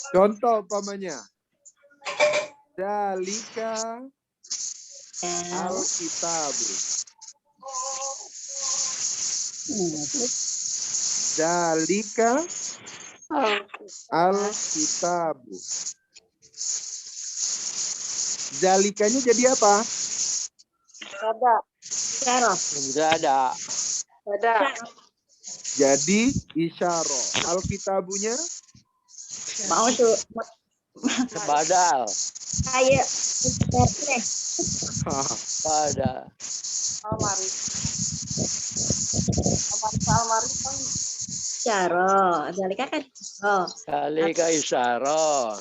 [SPEAKER 1] Contoh umpamanya. Dalika al-kitabu. Dalika al-kitabu. Dalikanya jadi apa?
[SPEAKER 9] Ada.
[SPEAKER 7] Ada.
[SPEAKER 1] Jadi isyarah. Alkitabunya
[SPEAKER 6] Mau tuh.
[SPEAKER 7] Badal.
[SPEAKER 6] Ayo.
[SPEAKER 9] Almari. Almari kan
[SPEAKER 6] isyarah. Zalika kan isyarah.
[SPEAKER 7] Zalika isyarah.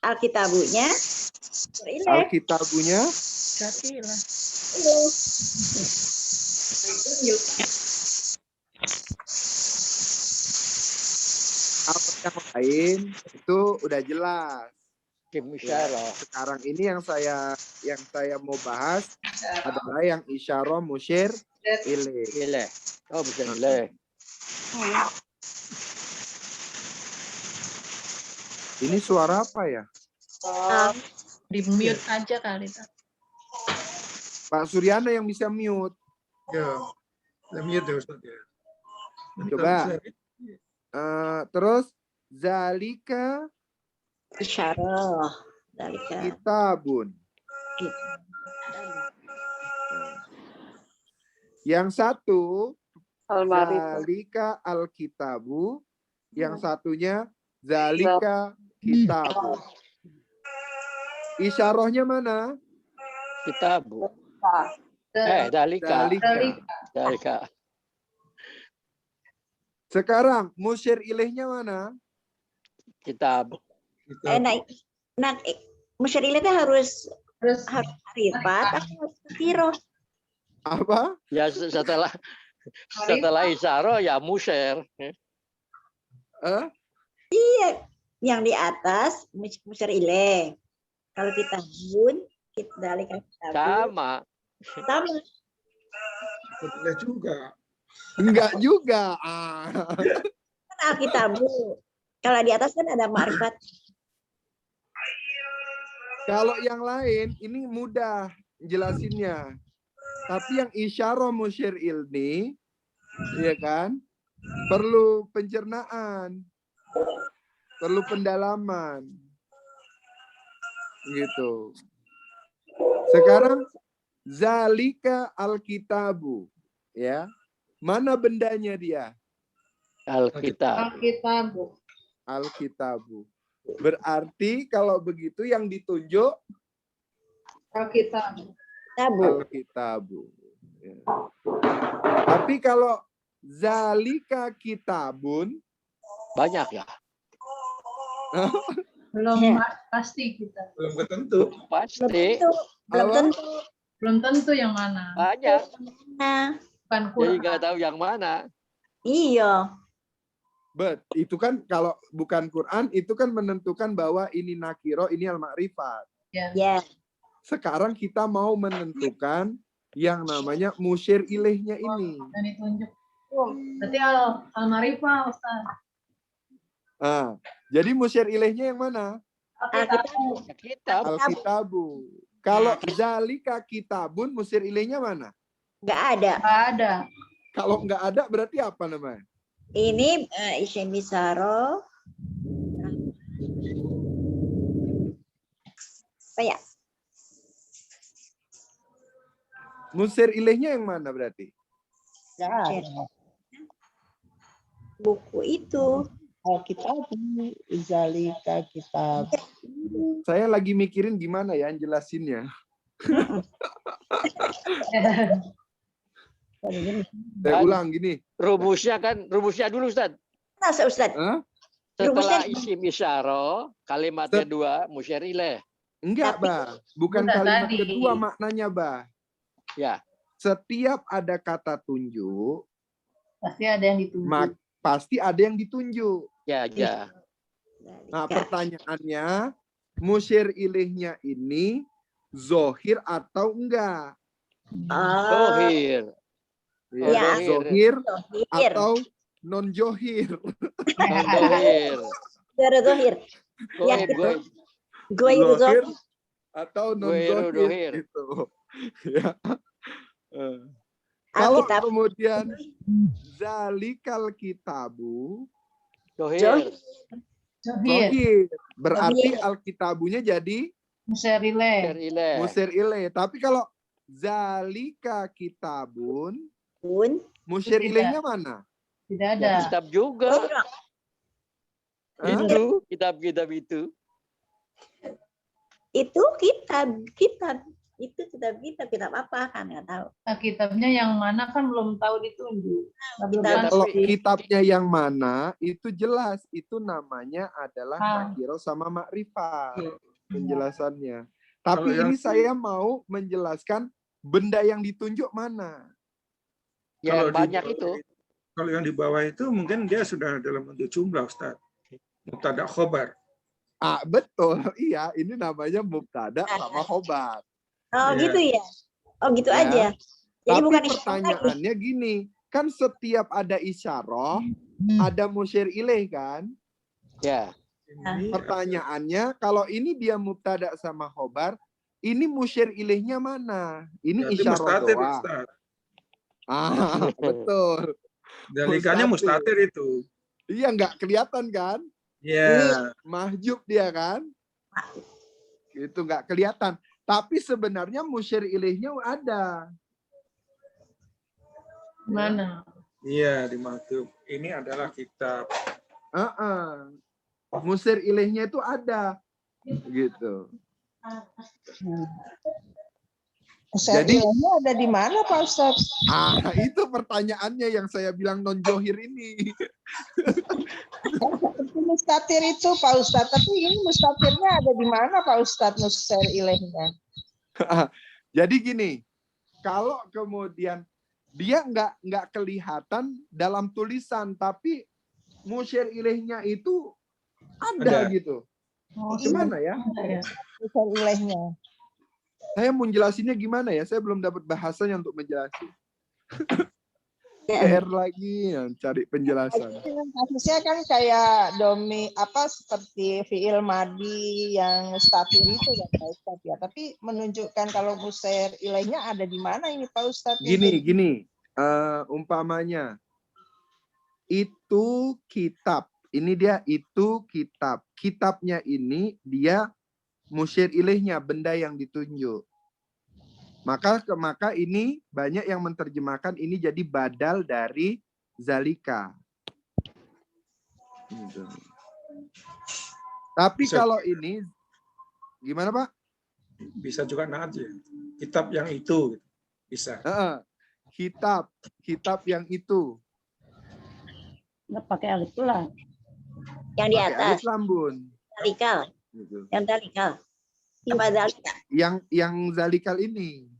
[SPEAKER 6] Alkitabunya ileh.
[SPEAKER 1] Alkitabunya
[SPEAKER 8] Katilah.
[SPEAKER 1] apa yang lain itu udah jelas.
[SPEAKER 7] Kim
[SPEAKER 1] Ya,
[SPEAKER 7] isyarah.
[SPEAKER 1] sekarang ini yang saya mau bahas adalah yang isyarah musyir ilaih.
[SPEAKER 7] Ileh. Oh, bisa ileh.
[SPEAKER 1] Ini suara apa ya?
[SPEAKER 8] Di mute aja kali.
[SPEAKER 1] Pak Suryana yang bisa mute.
[SPEAKER 2] Ya, mute ya Ustaz ya.
[SPEAKER 1] Coba. Terus zalika
[SPEAKER 6] Isyarah. Zalika.
[SPEAKER 1] kitabun. Yang satu
[SPEAKER 9] Al-Ma'rifah.
[SPEAKER 1] zalika alkitabu, yang satunya zalika kitabu. Isyarahnya mana?
[SPEAKER 7] Kitabu.
[SPEAKER 9] Nah,
[SPEAKER 7] Dalika.
[SPEAKER 1] Zalika.
[SPEAKER 7] Dalika.
[SPEAKER 1] Sekarang musyir ilaihnya mana?
[SPEAKER 7] Kitab.
[SPEAKER 6] Musyir ilaih itu harus harifat atau harus nakirah?
[SPEAKER 1] Apa?
[SPEAKER 7] Ya setelah isyarah ya musyir.
[SPEAKER 6] Iya, yang di atas musyir ilaih. Kalau kita zalika kitabu.
[SPEAKER 7] Sama.
[SPEAKER 6] Sama.
[SPEAKER 2] Boleh juga.
[SPEAKER 1] Enggak juga.
[SPEAKER 6] Kan Alkitabu. Kalau di atas kan ada ma'rifat.
[SPEAKER 1] Kalau yang lain ini mudah jelasinnya. Tapi yang isyarah musyir ini, ya kan, perlu pencernaan, perlu pendalaman, gitu. Sekarang zalika alkitabu, ya. Mana bendanya dia?
[SPEAKER 7] Alkitab.
[SPEAKER 8] Alkitabu.
[SPEAKER 1] Alkitabu. Berarti kalau begitu yang ditunjuk
[SPEAKER 8] Alkitabu.
[SPEAKER 1] Alkitabu. Ya. Tapi kalau zalika kitabun
[SPEAKER 7] Banyak ya?
[SPEAKER 8] Belum pasti kita.
[SPEAKER 2] Belum ketentu.
[SPEAKER 7] Pasti.
[SPEAKER 8] Belum tentu yang mana.
[SPEAKER 7] Banyak.
[SPEAKER 6] Nah,
[SPEAKER 8] Bukan
[SPEAKER 7] Jadi
[SPEAKER 8] Quran.
[SPEAKER 7] nggak tahu yang mana.
[SPEAKER 6] iya.
[SPEAKER 1] Itu kan kalau bukan Quran itu kan menentukan bahwa ini nakiro, ini al-ma'rifat.
[SPEAKER 8] Ya.
[SPEAKER 6] Ya.
[SPEAKER 1] Sekarang kita mau menentukan yang namanya musyir ilaihnya ini.
[SPEAKER 8] Dan ditunjuk. Berarti al-marifah Ustaz.
[SPEAKER 1] Nah, jadi musyir ilaihnya yang mana?
[SPEAKER 8] Alkitabu.
[SPEAKER 7] Kitab.
[SPEAKER 1] Alkitabu. Kalau zalika kitabun, musyir ilaihnya mana?
[SPEAKER 6] Nggak ada.
[SPEAKER 8] Nggak ada.
[SPEAKER 1] Kalau nggak ada berarti apa namanya?
[SPEAKER 6] Ini isim isyarah. Apa ya?
[SPEAKER 1] Musyir ilaihnya yang mana berarti?
[SPEAKER 6] Buku itu.
[SPEAKER 11] Alkitab zalika kitab.
[SPEAKER 1] Saya lagi mikirin gimana ya jelasinnya. Saya ulang gini.
[SPEAKER 7] Rumusnya dulu Ustaz.
[SPEAKER 6] Masa Ustaz?
[SPEAKER 7] Setelah isim isyarah, kalimatnya dua, musyir ilaih.
[SPEAKER 1] Enggak, Bah. Bukan
[SPEAKER 8] Udah
[SPEAKER 1] kalimat
[SPEAKER 8] tadi.
[SPEAKER 1] kedua maknanya, Bah.
[SPEAKER 7] Ya.
[SPEAKER 1] Setiap ada kata tunjuk,
[SPEAKER 8] Pasti ada yang ditunjuk.
[SPEAKER 1] pasti ada yang ditunjuk.
[SPEAKER 7] Ya, ya.
[SPEAKER 1] Nah, pertanyaannya, musyir ilaihnya ini zohir atau enggak?
[SPEAKER 7] Zohir.
[SPEAKER 1] Ya,
[SPEAKER 6] Ya.
[SPEAKER 1] zohir
[SPEAKER 6] Zohir.
[SPEAKER 1] atau non johir.
[SPEAKER 7] Non-zohir.
[SPEAKER 6] Zohir. Ya.
[SPEAKER 7] Gohir.
[SPEAKER 6] Gohir
[SPEAKER 1] Zohir
[SPEAKER 6] zohir.
[SPEAKER 1] atau non
[SPEAKER 7] Gohir,
[SPEAKER 1] zohir
[SPEAKER 7] dohir.
[SPEAKER 1] gitu. Ya. Kalau
[SPEAKER 6] Alkitab.
[SPEAKER 1] kemudian zalikal kitabu
[SPEAKER 7] Zohir.
[SPEAKER 8] Zohir.
[SPEAKER 1] zohir, berarti
[SPEAKER 6] Zohir.
[SPEAKER 1] alkitabunya jadi
[SPEAKER 8] Musyir ilaih.
[SPEAKER 7] Musyir ilaih.
[SPEAKER 1] musir ilaih. Tapi kalau zalika kitabun,
[SPEAKER 6] Pun.
[SPEAKER 1] musir
[SPEAKER 8] Tidak.
[SPEAKER 1] ilaihnya mana?
[SPEAKER 8] Tidak
[SPEAKER 7] Ya,
[SPEAKER 8] ada.
[SPEAKER 7] kitab juga.
[SPEAKER 1] Hah?
[SPEAKER 7] Itu kitab-kitab itu.
[SPEAKER 6] Itu kitab. itu kitab apa kan nggak tahu.
[SPEAKER 8] Nah, kitabnya yang mana kan belum tahu ditunjuk. Nah, belum
[SPEAKER 1] Kalau
[SPEAKER 8] pasti.
[SPEAKER 1] kitabnya yang mana itu jelas, itu namanya adalah nakiro sama makrifat penjelasannya. Tapi
[SPEAKER 2] Kalau yang-
[SPEAKER 1] ini saya mau menjelaskan benda yang ditunjuk mana.
[SPEAKER 7] Ya,
[SPEAKER 2] Kalau
[SPEAKER 7] yang banyak
[SPEAKER 2] di-
[SPEAKER 7] itu.
[SPEAKER 2] Kalau yang di bawah itu mungkin dia sudah dalam bentuk jumlah, Ustaz. Mubtada khobar.
[SPEAKER 1] Ah, betul. Iya, ini namanya mubtada sama khobar.
[SPEAKER 6] Oh
[SPEAKER 2] Iya.
[SPEAKER 6] gitu ya. Oh gitu
[SPEAKER 1] Ya.
[SPEAKER 6] aja. Jadi
[SPEAKER 1] Tapi
[SPEAKER 6] bukan isyarah lagi.
[SPEAKER 1] pertanyaannya gini, kan setiap ada isyarah, ada musyir ilaih kan?
[SPEAKER 7] Ya.
[SPEAKER 2] Ini
[SPEAKER 1] Pertanyaannya, kalau ini dia mubtada sama khobar, ini musyir ilaihnya mana? Ini
[SPEAKER 2] berarti
[SPEAKER 1] isyarah
[SPEAKER 2] mustatir,
[SPEAKER 1] doang.
[SPEAKER 2] Ustaz.
[SPEAKER 1] Ah, betul.
[SPEAKER 2] Dalikannya
[SPEAKER 1] Mustatir.
[SPEAKER 2] mustatir itu.
[SPEAKER 1] Iya, nggak kelihatan kan?
[SPEAKER 2] Iya.
[SPEAKER 1] Mahjub dia kan? Itu nggak kelihatan. Tapi sebenarnya musyir ilaihnya ada.
[SPEAKER 8] Mana?
[SPEAKER 2] Iya, di maktub. Ini adalah kitab.
[SPEAKER 1] Musyir ilaihnya itu ada. Gitu.
[SPEAKER 4] Jadi
[SPEAKER 1] Jadi-
[SPEAKER 4] ada di mana Pak Ustadz?
[SPEAKER 1] Ah, itu pertanyaannya yang saya bilang non-johir ini.
[SPEAKER 4] Itu mustatir itu Pak Ustadz, tapi ini mustatirnya ada di mana Pak Ustadz musyir ilaihnya?
[SPEAKER 1] Jadi gini, kalau kemudian dia nggak kelihatan dalam tulisan, tapi musyir ilaihnya itu ada. Gitu.
[SPEAKER 8] Oh,
[SPEAKER 1] Gimana ya?
[SPEAKER 8] ada ya.
[SPEAKER 4] Musyir ilaihnya.
[SPEAKER 1] Saya mau jelasinnya gimana ya? Saya belum dapat bahasanya untuk menjelaskan. PR lagi yang cari penjelasan.
[SPEAKER 4] Kasusnya kan kayak seperti fiil madi yang mustatir itu kan Pak Ustadz ya. Tapi menunjukkan kalau musyir ilaihnya ada di mana ini Pak Ustadz?
[SPEAKER 1] Gini, umpamanya itu kitab. Ini dia itu kitab. Kitabnya ini dia musyir ilaihnya, benda yang ditunjuk. Maka ini banyak yang menerjemahkan ini jadi badal dari zalika. Gitu. Tapi kalau ini gimana Pak?
[SPEAKER 2] Bisa juga naat ya. Kitab yang itu. Bisa.
[SPEAKER 1] Kitab yang itu.
[SPEAKER 10] Nggak pakai alif pula.
[SPEAKER 6] Yang di
[SPEAKER 1] Pakai
[SPEAKER 6] atas.
[SPEAKER 1] alif lambun.
[SPEAKER 6] Dalikal.
[SPEAKER 1] Gitu.
[SPEAKER 6] Yang dalikal. Apa dalika?
[SPEAKER 1] Yang zalikal ini.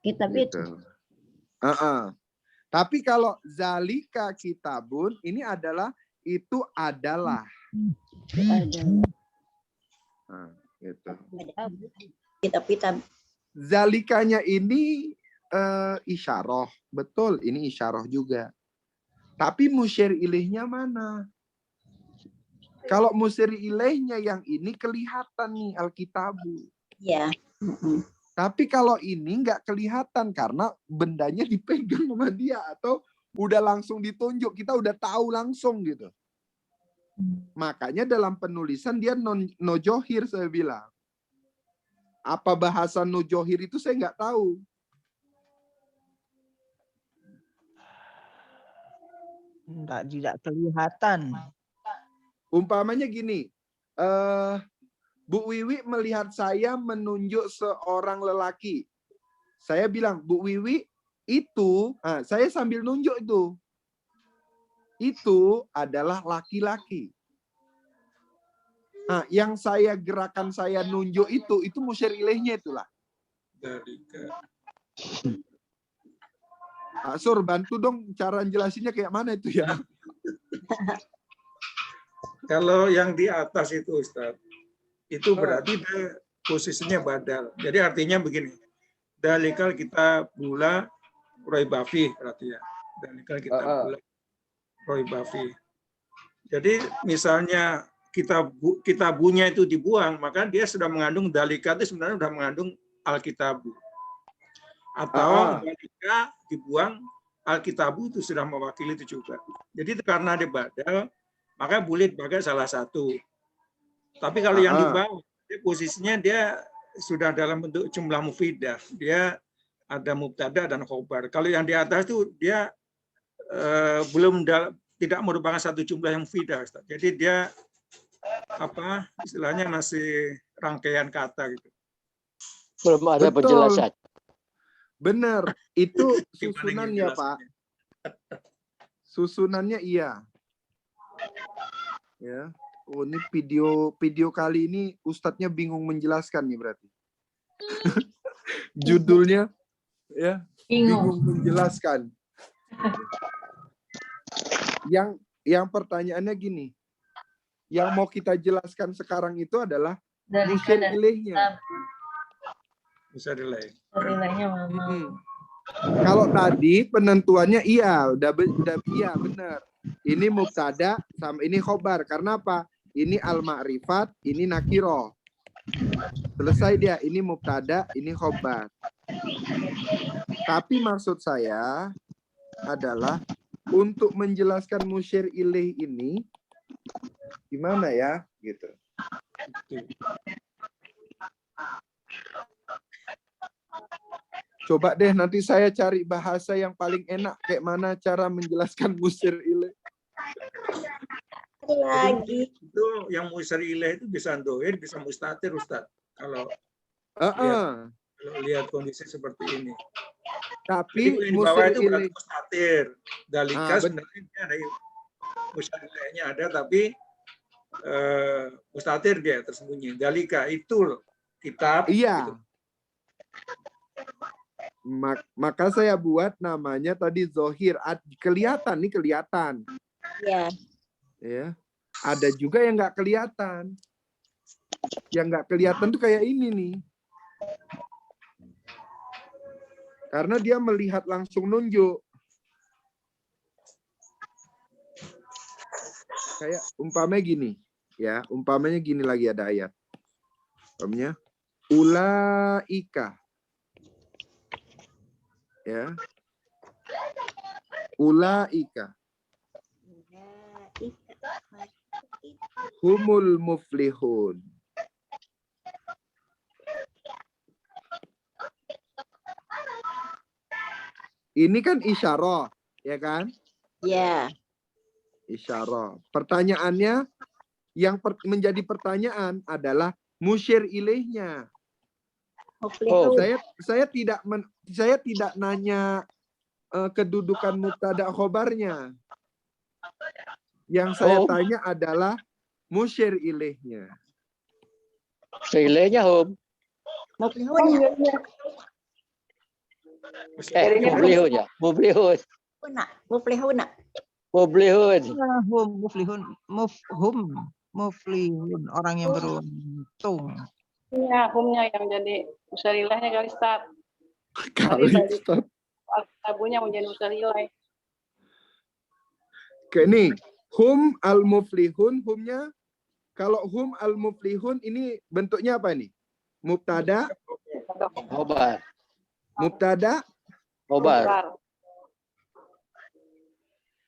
[SPEAKER 10] Kitab
[SPEAKER 1] Gitu.
[SPEAKER 10] itu.
[SPEAKER 1] Tapi kalau zalika kitabun ini adalah itu adalah.
[SPEAKER 10] Ada.
[SPEAKER 1] Nah, gitu.
[SPEAKER 6] Kitab-kitab.
[SPEAKER 1] Zalikanya ini isyarah, betul. Ini isyarah juga. Tapi musyir ilaihnya mana? Kalau musyir ilaihnya yang ini kelihatan nih Alkitabu.
[SPEAKER 6] Iya.
[SPEAKER 1] Tapi kalau ini nggak kelihatan karena bendanya dipegang sama dia atau udah langsung ditunjuk, kita udah tahu langsung gitu. Makanya dalam penulisan dia nojohir saya bilang. Apa bahasa nojohir itu saya nggak tahu.
[SPEAKER 4] Tidak kelihatan.
[SPEAKER 1] Umpamanya gini, Bu Wiwi melihat saya menunjuk seorang lelaki. Saya bilang, Bu Wiwi itu, saya sambil nunjuk itu adalah laki-laki. Nah, yang gerakan saya nunjuk itu musyir ilaihnya itulah. Sur, bantu dong cara jelasinnya kayak mana itu ya.
[SPEAKER 2] Kalau yang di atas itu Ustaz, itu berarti dia posisinya badal. Jadi artinya begini, dalikal kita bula Roy Bafi berarti ya. Dalikal kita bula Roy Bafi. Jadi misalnya kitabunya itu dibuang, maka dia sudah mengandung dalika itu sebenarnya sudah mengandung alkitabu. Atau dalika dibuang, alkitabu itu sudah mewakili itu juga. Jadi karena dia badal, maka boleh dipakai salah satu. Tapi kalau yang di bawah, posisinya dia sudah dalam bentuk jumlah mufidah. Dia ada mubtada dan khobar. Kalau yang di atas itu dia tidak merupakan satu jumlah yang mufidah. Jadi dia istilahnya masih rangkaian kata gitu.
[SPEAKER 7] Belum ada
[SPEAKER 1] Betul.
[SPEAKER 7] penjelasan.
[SPEAKER 1] Benar, itu
[SPEAKER 2] Gimana
[SPEAKER 1] susunannya Pak.
[SPEAKER 2] ngejelasinnya?
[SPEAKER 1] Susunannya iya. Ya. Oh, ini video kali ini Ustadznya bingung menjelaskan nih berarti. Judulnya ya bingung menjelaskan. Yang pertanyaannya gini. Yang mau kita jelaskan sekarang itu adalah musyir ilainya.
[SPEAKER 2] Bisa delay.
[SPEAKER 1] Kalau tadi penentuannya iya, udah iya benar. Ini mubtada sama ini khobar. Karena apa? Ini al-ma'rifat, ini nakiro. Selesai dia. Ini mubtada, ini khobar. Tapi maksud saya adalah untuk menjelaskan musyir ilaih ini gimana ya gitu. Coba deh nanti saya cari bahasa yang paling enak kayak mana cara menjelaskan musyir ilaih.
[SPEAKER 6] Lagi.
[SPEAKER 2] Itu yang musyir ilaih itu bisa dohir, bisa mustatir, Ustaz. Kalau lihat kondisi seperti ini.
[SPEAKER 1] Tapi
[SPEAKER 2] di bawah itu
[SPEAKER 1] musyir
[SPEAKER 2] berarti mustatir. Dalika sebenarnya ada musyir ilaihnya ada, tapi mustatir dia tersembunyi. Dalika itu loh, kitab.
[SPEAKER 1] Iya. Maka saya buat namanya tadi zohir. Kelihatan nih, kelihatan.
[SPEAKER 6] Iya.
[SPEAKER 1] Ya. Ada juga yang nggak kelihatan. Yang nggak kelihatan tuh kayak ini nih. Karena dia melihat langsung nunjuk. Kayak umpamanya gini. Ya, umpamanya gini lagi ada ayat. Umpamanya ulaika. Ya. Ulaika. Humul muflihun. Ini kan isyarah, ya kan?
[SPEAKER 6] Ya.
[SPEAKER 1] Isyarah. Pertanyaannya, yang menjadi pertanyaan adalah musyir ilaihnya. Saya tidak nanya kedudukan mubtada khobarnya. Yang saya tanya adalah musyir ilaihnya.
[SPEAKER 7] Ilaihnya hum.
[SPEAKER 6] Muflihun.
[SPEAKER 7] Muflihun ya. Muflihun.
[SPEAKER 6] Muflihun.
[SPEAKER 7] Muflihun.
[SPEAKER 4] Muflihun. Orang yang beruntung.
[SPEAKER 9] Ya, humnya yang jadi musyrilahnya kali Ustaz. Tabunya mau jadi musyrilah.
[SPEAKER 1] Oke, nih. Hum al-muflihun, humnya. Kalau hum al-muflihun ini bentuknya apa nih? Mubtada.
[SPEAKER 7] Khobar.
[SPEAKER 1] Mubtada.
[SPEAKER 7] Khobar.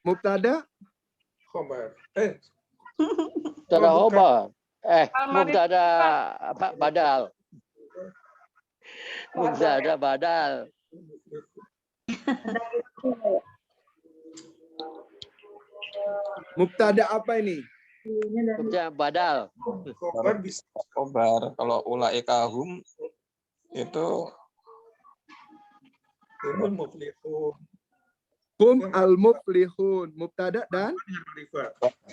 [SPEAKER 1] Mubtada.
[SPEAKER 2] Khobar.
[SPEAKER 7] Mubtada khobar. Mubtada badal. Mubtada badal.
[SPEAKER 1] Mubtada apa ini?
[SPEAKER 7] Mubtada badal.
[SPEAKER 2] Khobar bisa.
[SPEAKER 12] Khobar. Kalau ulaika hum itu
[SPEAKER 2] humul muflihun.
[SPEAKER 1] Hum al-muflihun. Mubtada dan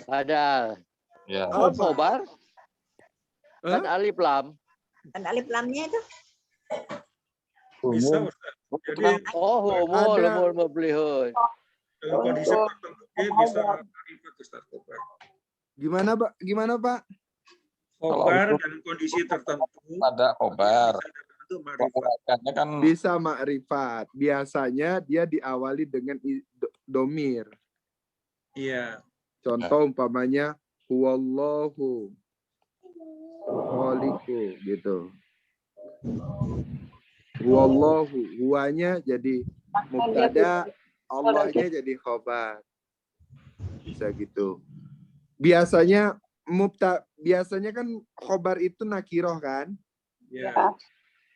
[SPEAKER 7] badal.
[SPEAKER 12] Ya.
[SPEAKER 7] Khobar. Dan alif lam.
[SPEAKER 6] Dan alif lamnya itu?
[SPEAKER 2] Bisa, Ustaz. Jadi,
[SPEAKER 7] humul muflihun.
[SPEAKER 2] dalam kondisi tertentu dia bisa marifat, Ustaz. Khobar.
[SPEAKER 1] Gimana, Pak? Gimana, Pak?
[SPEAKER 2] Khobar dalam kondisi tertentu.
[SPEAKER 12] Ada khobar.
[SPEAKER 2] Kan
[SPEAKER 1] bisa makrifat. Biasanya dia diawali dengan domir.
[SPEAKER 2] Iya.
[SPEAKER 1] Contoh umpamanya huwallahu khaliqu gitu. Huwallahu, huwanya jadi mubtada, Allahnya jadi khobar. Bisa gitu. Biasanya biasanya kan khobar itu nakiroh kan?
[SPEAKER 2] Ya.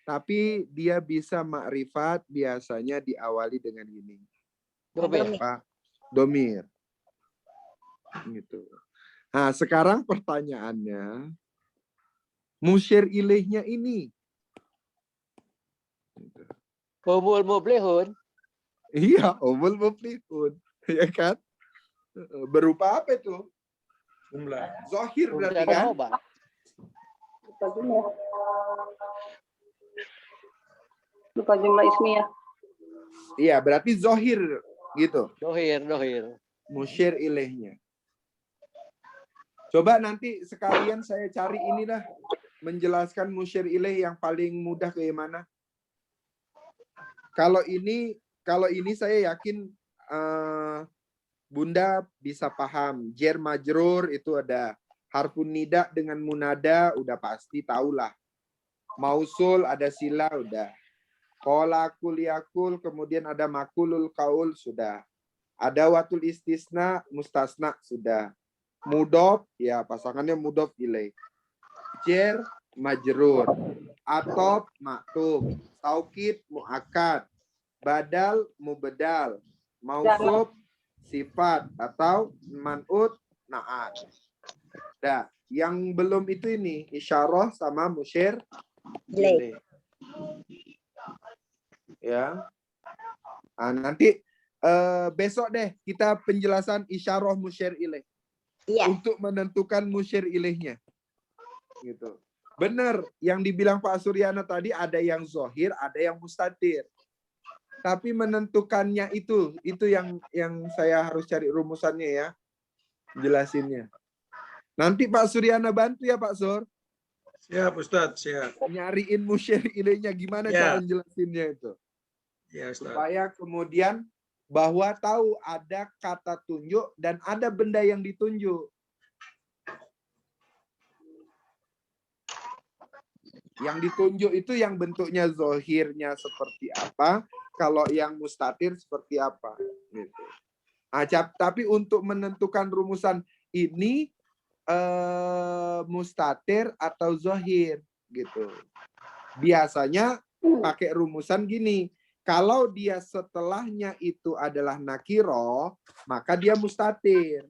[SPEAKER 1] Tapi dia bisa makrifat biasanya diawali dengan ini. Domir. Gitu. Nah, sekarang pertanyaannya, musyir ilaihnya ini
[SPEAKER 7] Humul mublihun.
[SPEAKER 1] Iya, humul muflihun. Ya kan? Berupa apa itu?
[SPEAKER 2] Jumlah.
[SPEAKER 1] Zohir berarti
[SPEAKER 7] Jumlah
[SPEAKER 1] kan?
[SPEAKER 7] khobar.
[SPEAKER 9] Lupa jumlah. Lupa jumlah ismiyah.
[SPEAKER 1] Iya, berarti zohir gitu.
[SPEAKER 7] Dohir.
[SPEAKER 1] Musyir ilaihnya. Coba nanti sekalian saya cari inilah menjelaskan musyir ilaih yang paling mudah kayak mana. Kalau ini saya yakin Bunda bisa paham. Jar majrur itu ada harfun nida dengan munada udah pasti tahulah. Mausul ada sila udah. Qala kul yakul kemudian ada makulul qaul sudah. Ada watul istisna mustasna sudah. Mudhof ya pasangannya mudhof ilaih. Jar majrur. Atop maktub. Taukid muakkad. Badal mubedal. Mausuf sifat atau man'ut na'at. Nah, yang belum itu ini isyarah sama musyir ilaih. Ya. Nah, nanti besok deh kita penjelasan isyarah musyir ilaih.
[SPEAKER 6] Iya.
[SPEAKER 1] Untuk menentukan musyir ilaihnya. Gitu. Benar yang dibilang Pak Suryana tadi ada yang zohir, ada yang mustatir. Tapi menentukannya itu yang saya harus cari rumusannya ya. Jelasinnya. Nanti Pak Suryana bantu ya Pak Sur.
[SPEAKER 2] Siap Ustadz, siap.
[SPEAKER 1] Nyariin musyir ilaihnya gimana
[SPEAKER 2] Ya.
[SPEAKER 1] cara jelasinnya itu.
[SPEAKER 2] Ya, Ustadz.
[SPEAKER 1] Supaya kemudian bahwa tahu ada kata tunjuk dan ada benda yang ditunjuk. Yang ditunjuk itu yang bentuknya zohirnya seperti apa, kalau yang mustatir seperti apa. Gitu. Nah, tapi untuk menentukan rumusan ini mustatir atau zohir, gitu. Biasanya pakai rumusan gini. Kalau dia setelahnya itu adalah nakiro, maka dia mustatir.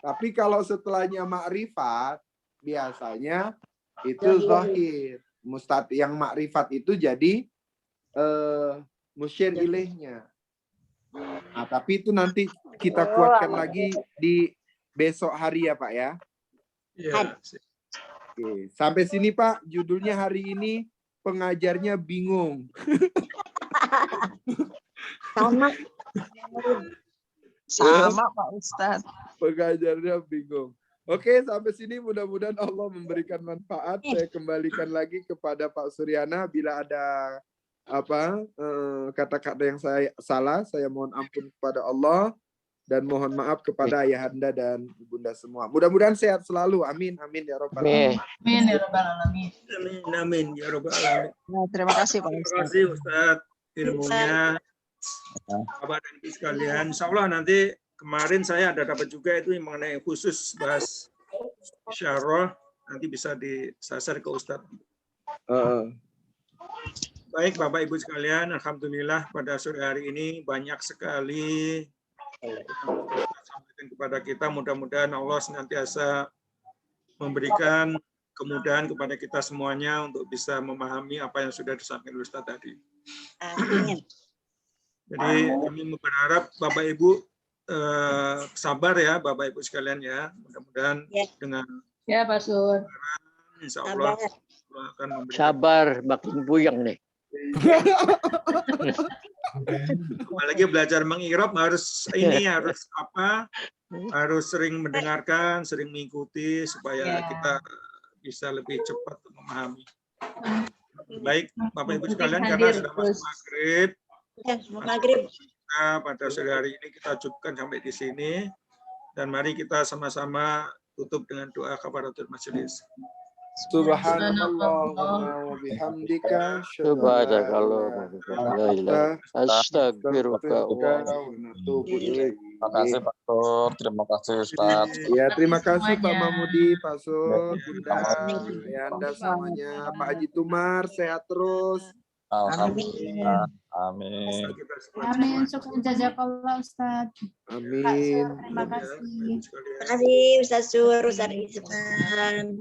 [SPEAKER 1] Tapi kalau setelahnya ma'rifat, biasanya itu zahir. Mustatir yang ma'rifat itu jadi musyir ilaihnya. Nah, tapi itu nanti kita kuatkan lagi di besok hari ya Pak ya.
[SPEAKER 2] Ya.
[SPEAKER 1] Oke. Sampai sini Pak, judulnya hari ini pengajarnya bingung.
[SPEAKER 4] Sama Pak Ustadz.
[SPEAKER 1] Pengajarnya bingung. Oke, sampai sini mudah-mudahan Allah memberikan manfaat. Saya kembalikan lagi kepada Pak Suryana bila ada kata-kata yang saya salah, saya mohon ampun kepada Allah dan mohon maaf kepada ayahanda dan ibunda semua. Mudah-mudahan sehat selalu. Amin amin ya rabbal alamin.
[SPEAKER 8] Amin ya rabbal alamin.
[SPEAKER 2] Amin ya rabbal alamin.
[SPEAKER 4] Nah, terima kasih Pak
[SPEAKER 2] Terima
[SPEAKER 4] Ustadz.
[SPEAKER 2] kasih Ustadz ilmunya. Bapak dan Ibu sekalian, insya Allah nanti kemarin saya ada dapat juga itu yang mengenai khusus bahas isyarah, nanti bisa disasar ke Ustadz. Baik Bapak Ibu sekalian, alhamdulillah pada sore hari ini banyak sekali yang sampaikan kepada kita. Mudah-mudahan Allah senantiasa memberikan kemudahan kepada kita semuanya untuk bisa memahami apa yang sudah disampaikan Ustadz tadi.
[SPEAKER 6] Amin.
[SPEAKER 2] Jadi kami berharap Bapak Ibu sabar ya Bapak Ibu sekalian ya. Mudah-mudahan dengan
[SPEAKER 8] Ya Pak Sur.
[SPEAKER 2] insya Allah akan memberikan.
[SPEAKER 7] Sabar, makin buyang nih.
[SPEAKER 2] Apalagi belajar mengirob harus harus sering mendengarkan, sering mengikuti supaya kita bisa lebih cepat memahami. Baik Bapak Ibu sekalian, karena sudah masuk maghrib. Kita pada sore hari ini kita cukupkan sampai di sini dan mari kita sama-sama tutup dengan doa kafaratul majelis.
[SPEAKER 1] Subhanallah wa bihamdika
[SPEAKER 7] Subhanakallah. Astagfirullah.
[SPEAKER 12] Terima kasih Pak Sur, terima kasih Ustaz.
[SPEAKER 1] Ya, terima kasih Pak Mamudi, Pak Sur, Bunda, ya Anda semuanya, Pak Haji Tumar, sehat terus.
[SPEAKER 12] Alhamdulillah. Amin.
[SPEAKER 3] Amin. Syukur jazakallah Ustaz.
[SPEAKER 1] Amin.
[SPEAKER 3] Pak Sur, terima kasih.
[SPEAKER 6] Terima kasih Ustaz Sur, Ustaz Rizwan.